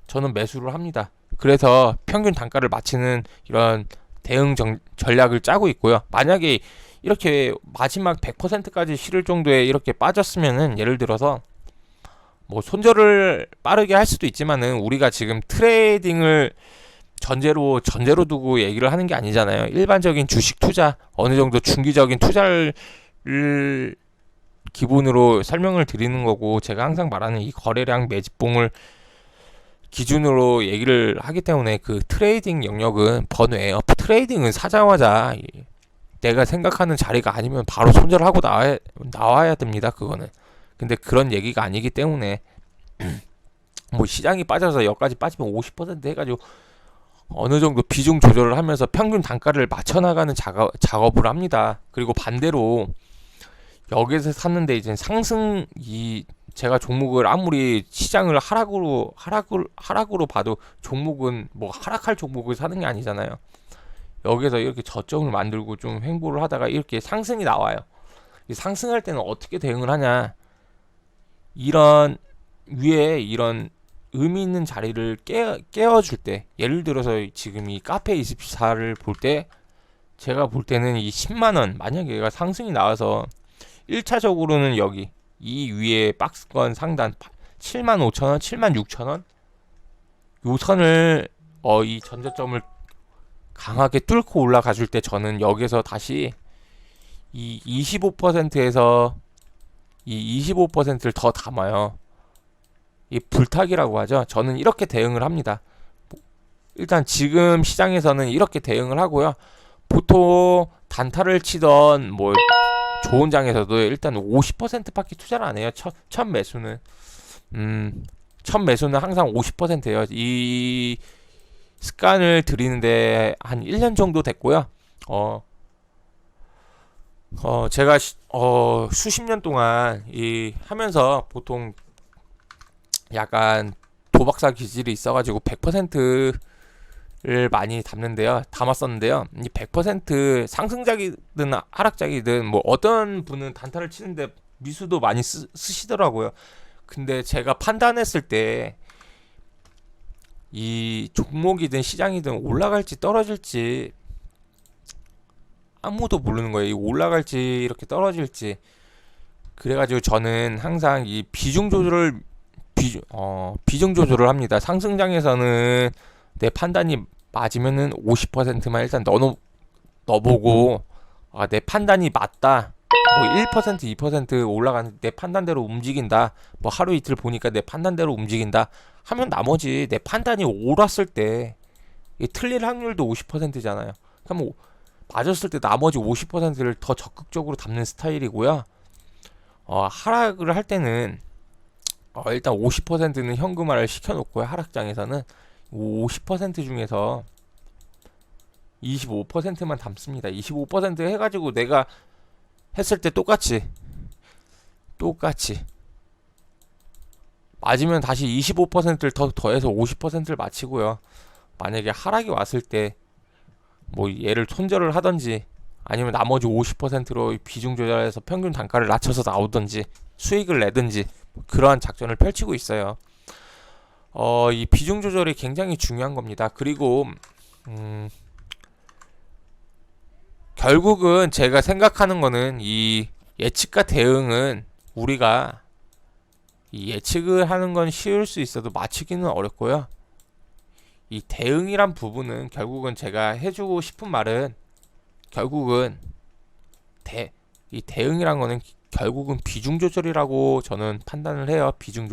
저는 매수를 합니다. 그래서 평균 단가를 맞추는 이런 대응 전략을 짜고 있고요. 만약에 이렇게 마지막 100%까지 실을 정도에 이렇게 빠졌으면은 예를 들어서 뭐 손절을 빠르게 할 수도 있지만은 우리가 지금 트레이딩을 전제로 두고 얘기를 하는 게 아니잖아요. 일반적인 주식 투자 어느 정도 중기적인 투자를 기본으로 설명을 드리는 거고 제가 항상 말하는 이 거래량 매집봉을 기준으로 얘기를 하기 때문에 그 트레이딩 영역은 번외예요. 트레이딩은 사자마자 내가 생각하는 자리가 아니면 바로 손절하고 나와야 됩니다. 그거는. 근데 그런 얘기가 아니기 때문에 뭐 시장이 빠져서 여기까지 빠지면 50% 해가지고 어느 정도 비중 조절을 하면서 평균 단가를 맞춰나가는 작업을 합니다. 그리고 반대로 여기서 샀는데 이제 제가 종목을 아무리 시장을 하락으로 봐도 종목은 뭐 하락할 종목을 사는 게 아니잖아요. 여기서 이렇게 저점을 만들고 좀 횡보를 하다가 이렇게 상승이 나와요. 상승할 때는 어떻게 대응을 하냐? 이런 위에 이런 의미 있는 자리를 깨워줄 때, 예를 들어서 지금 이 카페24를 볼 때, 제가 볼 때는 이 10만원, 만약에 얘가 상승이 나와서 1차적으로는 여기 이 위에 박스권 상단 75,000원, 76,000원 요 선을 이 전저점을 강하게 뚫고 올라가 줄 때 저는 여기서 다시 이 25%에서 이 25%를 더 담아요. 이 불타기라고 하죠. 저는 이렇게 대응을 합니다. 일단 지금 시장에서는 이렇게 대응을 하고요. 보통 단타를 치던 뭐 좋은 장에서도 일단 50%밖에 투자를 안 해요. 첫 매수는 첫 매수는 항상 50%예요. 이 습관을 들이는데 한 1년 정도 됐고요. 제가 수십 년 동안 하면서 보통 약간 도박사 기질이 있어가지고 100%를 많이 담았었는데요. 이 100% 상승작이든 하락작이든 뭐 어떤 분은 단타를 치는데 미수도 많이 쓰시더라고요. 근데 제가 판단했을 때 이 종목이든 시장이든 올라갈지 떨어질지 아무도 모르는 거예요. 이 올라갈지 이렇게 떨어질지. 그래가지고 저는 항상 이 비중 조절을 합니다. 상승장에서는 내 판단이 맞으면은 50%만 일단 넣어보고 내 판단이 맞다. 뭐 1%, 2% 올라가는 내 판단대로 움직인다. 뭐 하루 이틀 보니까 내 판단대로 움직인다. 하면 나머지 내 판단이 옳았을 때 틀릴 확률도 50%잖아요. 그럼 맞았을 때 나머지 50%를 더 적극적으로 담는 스타일이고요. 하락을 할 때는 일단 50%는 현금화를 시켜놓고요. 하락장에서는 50% 중에서 25%만 담습니다. 25% 해가지고 내가 했을 때 똑같이 맞으면 다시 25%를 더해서 50%를 맞히고요. 만약에 하락이 왔을 때 뭐 얘를 손절을 하던지 아니면 나머지 50%로 비중 조절해서 평균 단가를 낮춰서 나오던지 수익을 내든지 그러한 작전을 펼치고 있어요. 이 비중 조절이 굉장히 중요한 겁니다. 그리고 결국은 제가 생각하는 거는 이 예측과 대응은 우리가 이 예측을 하는 건 쉬울 수 있어도 맞추기는 어렵고요. 이 대응이란 부분은 결국은 제가 해주고 싶은 말은 결국은 이 대응이란 거는 결국은 비중 조절이라고 저는 판단을 해요. 비중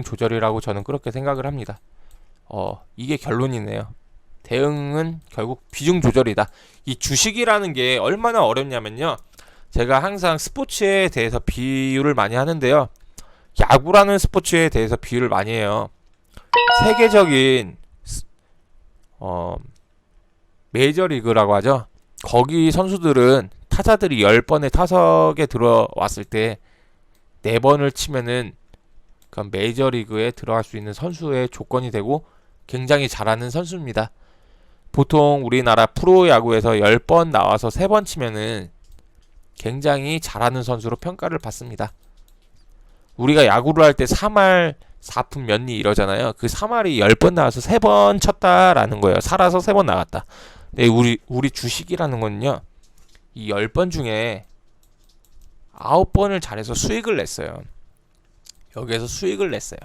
조절이라고 저는 그렇게 생각을 합니다. 이게 결론이네요. 대응은 결국 비중 조절이다. 이 주식이라는 게 얼마나 어렵냐면요. 제가 항상 스포츠에 대해서 비유를 많이 하는데요. 야구라는 스포츠에 대해서 비유를 많이 해요. 세계적인 메이저리그라고 하죠. 거기 선수들은 타자들이 10번의 타석에 들어왔을 때 4번을 치면은 그 메이저리그에 들어갈 수 있는 선수의 조건이 되고 굉장히 잘하는 선수입니다. 보통 우리나라 프로야구에서 10번 나와서 3번 치면은 굉장히 잘하는 선수로 평가를 받습니다. 우리가 야구를 할 때 3할 4푼 몇리 이러잖아요. 그 3할이 10번 나와서 3번 쳤다라는 거예요. 살아서 3번 나갔다. 근데 우리 주식이라는 건요. 이 10번 중에 9번을 잘해서 수익을 냈어요. 여기에서 수익을 냈어요.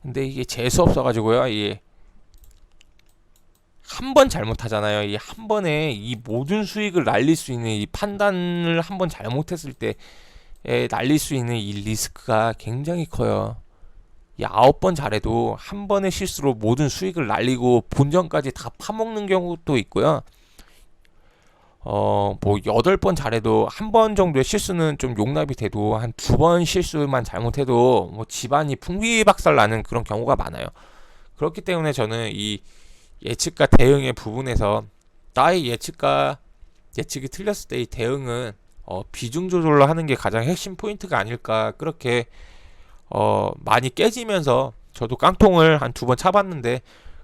근데 이게 재수 없어가지고요. 이게 한 번 잘못하잖아요. 이 한 번에 이 모든 수익을 날릴 수 있는 이 판단을 한 번 잘못했을 때 날릴 수 있는 이 리스크가 굉장히 커요. 이 9번 잘해도 한 번의 실수로 모든 수익을 날리고 본전까지 다 파먹는 경우도 있고요. 뭐 8번 잘해도 한 번 정도의 실수는 좀 용납이 돼도 한 2번 실수만 잘못해도 뭐 집안이 풍비박살 나는 그런 경우가 많아요. 그렇기 때문에 저는 이 예측과 대응의 부분에서 나의 예측이 틀렸을 때 이 대응은 비중 조절로 하는 게 가장 핵심 포인트가 아닐까 그렇게 많이 깨지면서 저도 깡통을 한 2번 차봤는데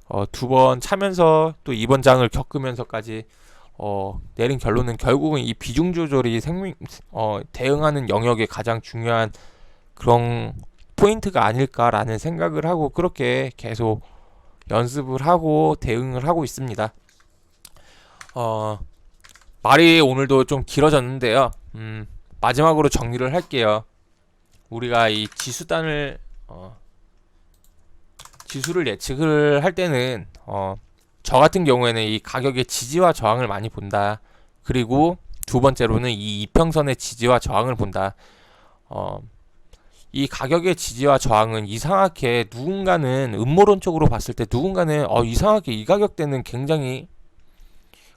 2번 차면서 또 이번 장을 겪으면서까지 내린 결론은 결국은 이 비중 조절이 대응하는 영역의 가장 중요한 그런 포인트가 아닐까라는 생각을 하고 그렇게 계속 연습을 하고 대응을 하고 있습니다. 말이 오늘도 좀 길어졌는데요. 마지막으로 정리를 할게요. 우리가 이 지수를 예측을 할 때는 저 같은 경우에는 이 가격의 지지와 저항을 많이 본다. 그리고 두 번째로는 이 이평선의 지지와 저항을 본다. 이 가격의 지지와 저항은 이상하게 누군가는 음모론적으로 봤을 때 누군가는 이상하게 이 가격대는 굉장히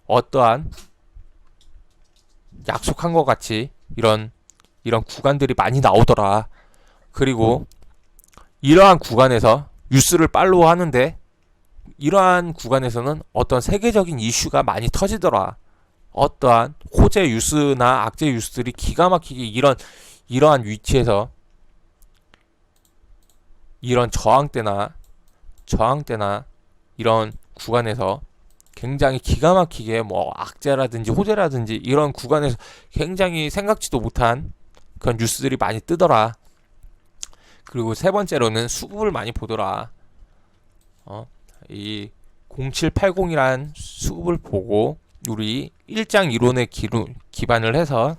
어떠한 약속한 것 같이 이런 구간들이 많이 나오더라. 그리고 이러한 구간에서 뉴스를 팔로우 하는데 이러한 구간에서는 어떤 세계적인 이슈가 많이 터지더라. 어떠한 호재 뉴스나 악재 뉴스들이 기가 막히게 이러한 위치에서 이런 저항대나 이런 구간에서 굉장히 기가 막히게 뭐 악재라든지 호재라든지 이런 구간에서 굉장히 생각지도 못한 그런 뉴스들이 많이 뜨더라. 그리고 세 번째로는 수급을 많이 보더라. 이 0780이란 수급을 보고 우리 일장 이론에 기반을 해서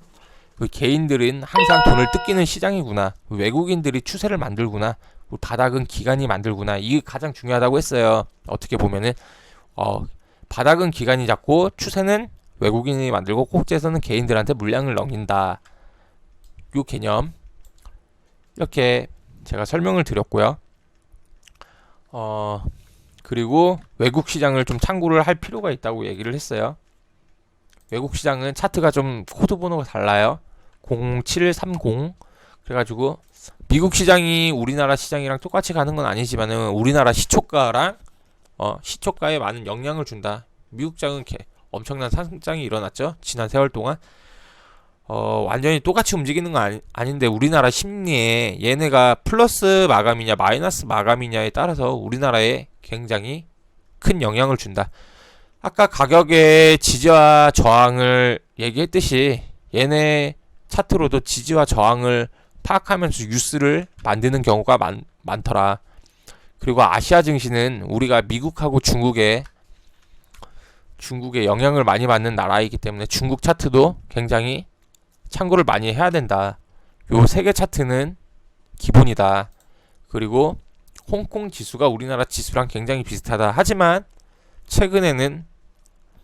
개인들은 항상 돈을 뜯기는 시장이구나. 외국인들이 추세를 만들구나. 바닥은 기관이 만들구나. 이게 가장 중요하다고 했어요. 어떻게 보면은 바닥은 기관이 잡고 추세는 외국인이 만들고 꼭지에서는 개인들한테 물량을 넘긴다. 요 개념 이렇게 제가 설명을 드렸고요. 그리고 외국 시장을 좀 참고를 할 필요가 있다고 얘기를 했어요. 외국 시장은 차트가 좀 코드 번호가 달라요. 0730 그래가지고 미국 시장이 우리나라 시장이랑 똑같이 가는 건 아니지만은 우리나라 시초가랑 시초가에 많은 영향을 준다. 미국 장은 엄청난 상장이 일어났죠. 지난 세월 동안. 완전히 똑같이 움직이는 건 아닌데 우리나라 심리에 얘네가 플러스 마감이냐 마이너스 마감이냐에 따라서 우리나라에 굉장히 큰 영향을 준다. 아까 가격의 지지와 저항을 얘기했듯이 얘네 차트로도 지지와 저항을 파악하면서 뉴스를 만드는 경우가 많더라. 그리고 아시아 증시는 우리가 미국하고 중국에 영향을 많이 받는 나라이기 때문에 중국 차트도 굉장히 참고를 많이 해야 된다. 요 세계 차트는 기본이다. 그리고 홍콩 지수가 우리나라 지수랑 굉장히 비슷하다. 하지만 최근에는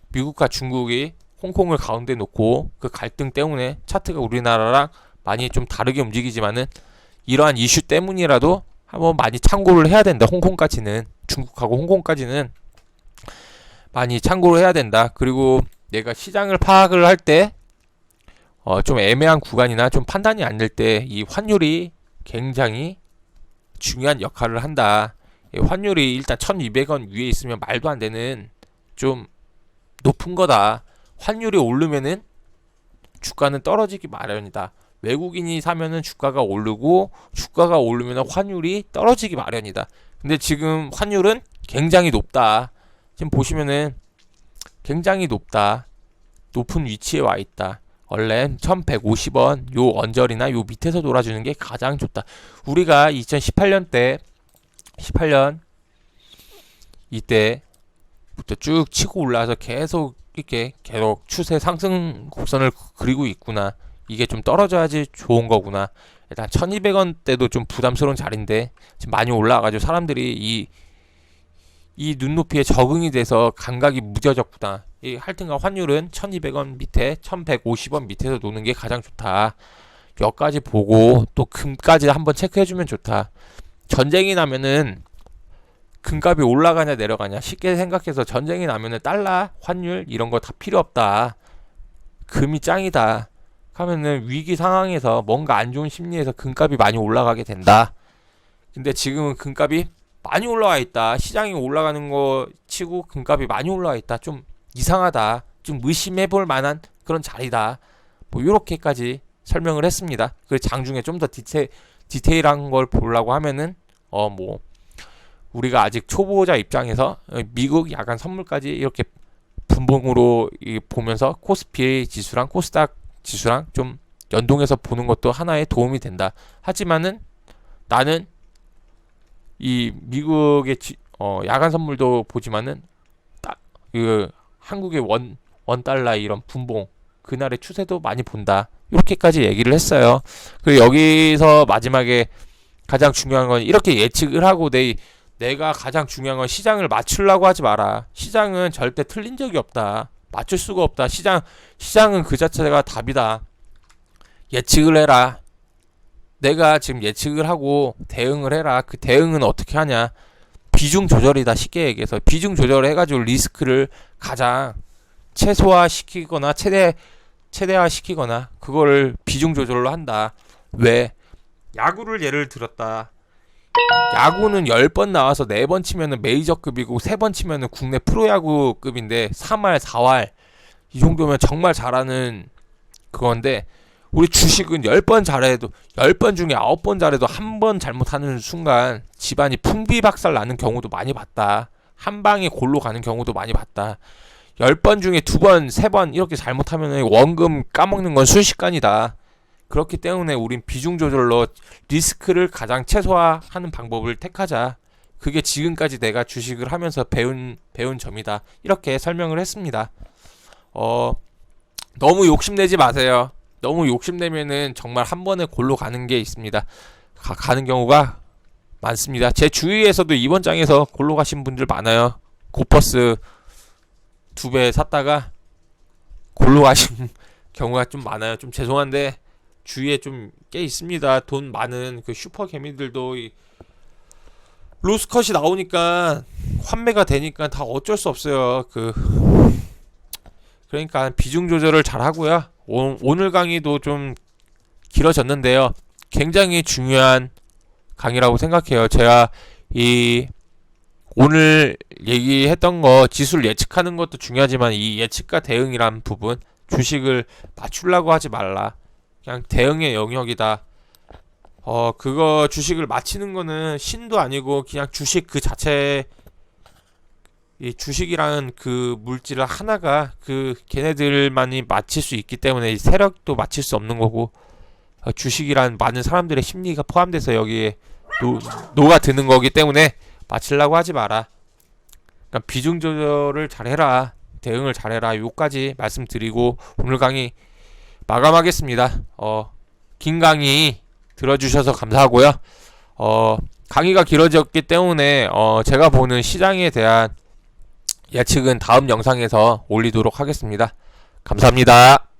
미국과 중국이 홍콩을 가운데 놓고 그 갈등 때문에 차트가 우리나라랑 많이 좀 다르게 움직이지만은 이러한 이슈 때문이라도 한번 많이 참고를 해야 된다. 홍콩까지는 중국하고 홍콩까지는 많이 참고를 해야 된다. 그리고 내가 시장을 파악을 할 때 좀 애매한 구간이나 좀 판단이 안 될 때 이 환율이 굉장히 중요한 역할을 한다. 환율이 일단 1200원 위에 있으면 말도 안 되는 좀 높은 거다. 환율이 오르면은 주가는 떨어지기 마련이다. 외국인이 사면은 주가가 오르고 주가가 오르면 환율이 떨어지기 마련이다. 근데 지금 환율은 굉장히 높다. 지금 보시면은 굉장히 높다. 높은 위치에 와 있다. 원래 1150원 요 언저리나 요 밑에서 놀아주는 게 가장 좋다. 우리가 2018년 때 18년 이때부터 쭉 치고 올라와서 계속 추세 상승 곡선을 그리고 있구나. 이게 좀 떨어져야지 좋은 거구나. 일단 1200원대도 좀 부담스러운 자리인데 지금 많이 올라와가지고 사람들이 이 눈높이에 적응이 돼서 감각이 무뎌졌구나. 하여튼간 환율은 1200원 밑에 1150원 밑에서 노는 게 가장 좋다. 여기까지 보고 또 금까지 한번 체크해주면 좋다. 전쟁이 나면은 금값이 올라가냐 내려가냐 쉽게 생각해서 전쟁이 나면은 달러 환율 이런 거 다 필요 없다. 금이 짱이다 하면은 위기 상황에서 뭔가 안 좋은 심리에서 금값이 많이 올라가게 된다. 근데 지금은 금값이 많이 올라와 있다. 시장이 올라가는 거 치고 금값이 많이 올라와 있다. 좀 이상하다. 좀 의심해 볼 만한 그런 자리다. 뭐 요렇게까지 설명을 했습니다. 그 장중에 좀 더 디테일한 걸 보려고 하면은 뭐 우리가 아직 초보자 입장에서 미국 야간 선물까지 이렇게 분봉으로 보면서 코스피 지수랑 코스닥 지수랑 좀 연동해서 보는 것도 하나의 도움이 된다. 하지만은 나는 이 미국의 야간 선물도 보지만은 딱 그 한국의 원 달러 이런 분봉 그날의 추세도 많이 본다. 이렇게까지 얘기를 했어요. 그리고 여기서 마지막에 가장 중요한 건 이렇게 예측을 하고 내가 가장 중요한 건 시장을 맞추려고 하지 마라. 시장은 절대 틀린 적이 없다. 맞출 수가 없다. 시장은 그 자체가 답이다. 예측을 해라. 내가 지금 예측을 하고 대응을 해라. 그 대응은 어떻게 하냐? 비중 조절이다. 쉽게 얘기해서 비중 조절을 해가지고 리스크를 가장 최소화시키거나 최대화시키거나 그거를 비중 조절로 한다. 왜? 야구를 예를 들었다. 야구는 10번 나와서 4번 치면은 메이저급이고 3번 치면은 국내 프로야구급인데 3할, 4할 이 정도면 정말 잘하는 그건데 우리 주식은 10번 잘해도 10번 중에 9번 잘해도 한 번 잘못하는 순간 집안이 풍비박살 나는 경우도 많이 봤다. 한 방에 골로 가는 경우도 많이 봤다. 10번 중에 2번, 3번 이렇게 잘못하면 원금 까먹는 건 순식간이다. 그렇기 때문에 우린 비중 조절로 리스크를 가장 최소화하는 방법을 택하자. 그게 지금까지 내가 주식을 하면서 배운 점이다. 이렇게 설명을 했습니다. 너무 욕심내지 마세요. 너무 욕심내면은 정말 한 번에 골로 가는 게 있습니다. 가는 경우가 많습니다. 제 주위에서도 이번 장에서 골로 가신 분들 많아요. 고퍼스 2배 샀다가 골로 가신 경우가 좀 많아요. 좀 죄송한데 주위에 좀 꽤 있습니다. 돈 많은 그 슈퍼 개미들도 로스컷이 나오니까 환매가 되니까 다 어쩔 수 없어요. 그러니까 비중 조절을 잘 하고요. 오늘 강의도 좀 길어졌는데요. 굉장히 중요한 강의라고 생각해요. 제가 이 오늘 얘기했던 거 지수를 예측하는 것도 중요하지만 이 예측과 대응이란 부분 주식을 맞추려고 하지 말라. 그냥 대응의 영역이다. 그거 주식을 맞히는 거는 신도 아니고 그냥 주식 그 자체 이 주식이라는 그 물질 하나가 그 걔네들만이 맞힐 수 있기 때문에 이 세력도 맞힐 수 없는 거고 주식이란 많은 사람들의 심리가 포함돼서 여기에 노가 드는 거기 때문에 맞추려고 하지 마라. 그러니까 비중 조절을 잘해라. 대응을 잘해라. 요까지 말씀드리고 오늘 강의 마감하겠습니다. 긴 강의 들어주셔서 감사하고요. 강의가 길어졌기 때문에 제가 보는 시장에 대한 예측은 다음 영상에서 올리도록 하겠습니다. 감사합니다.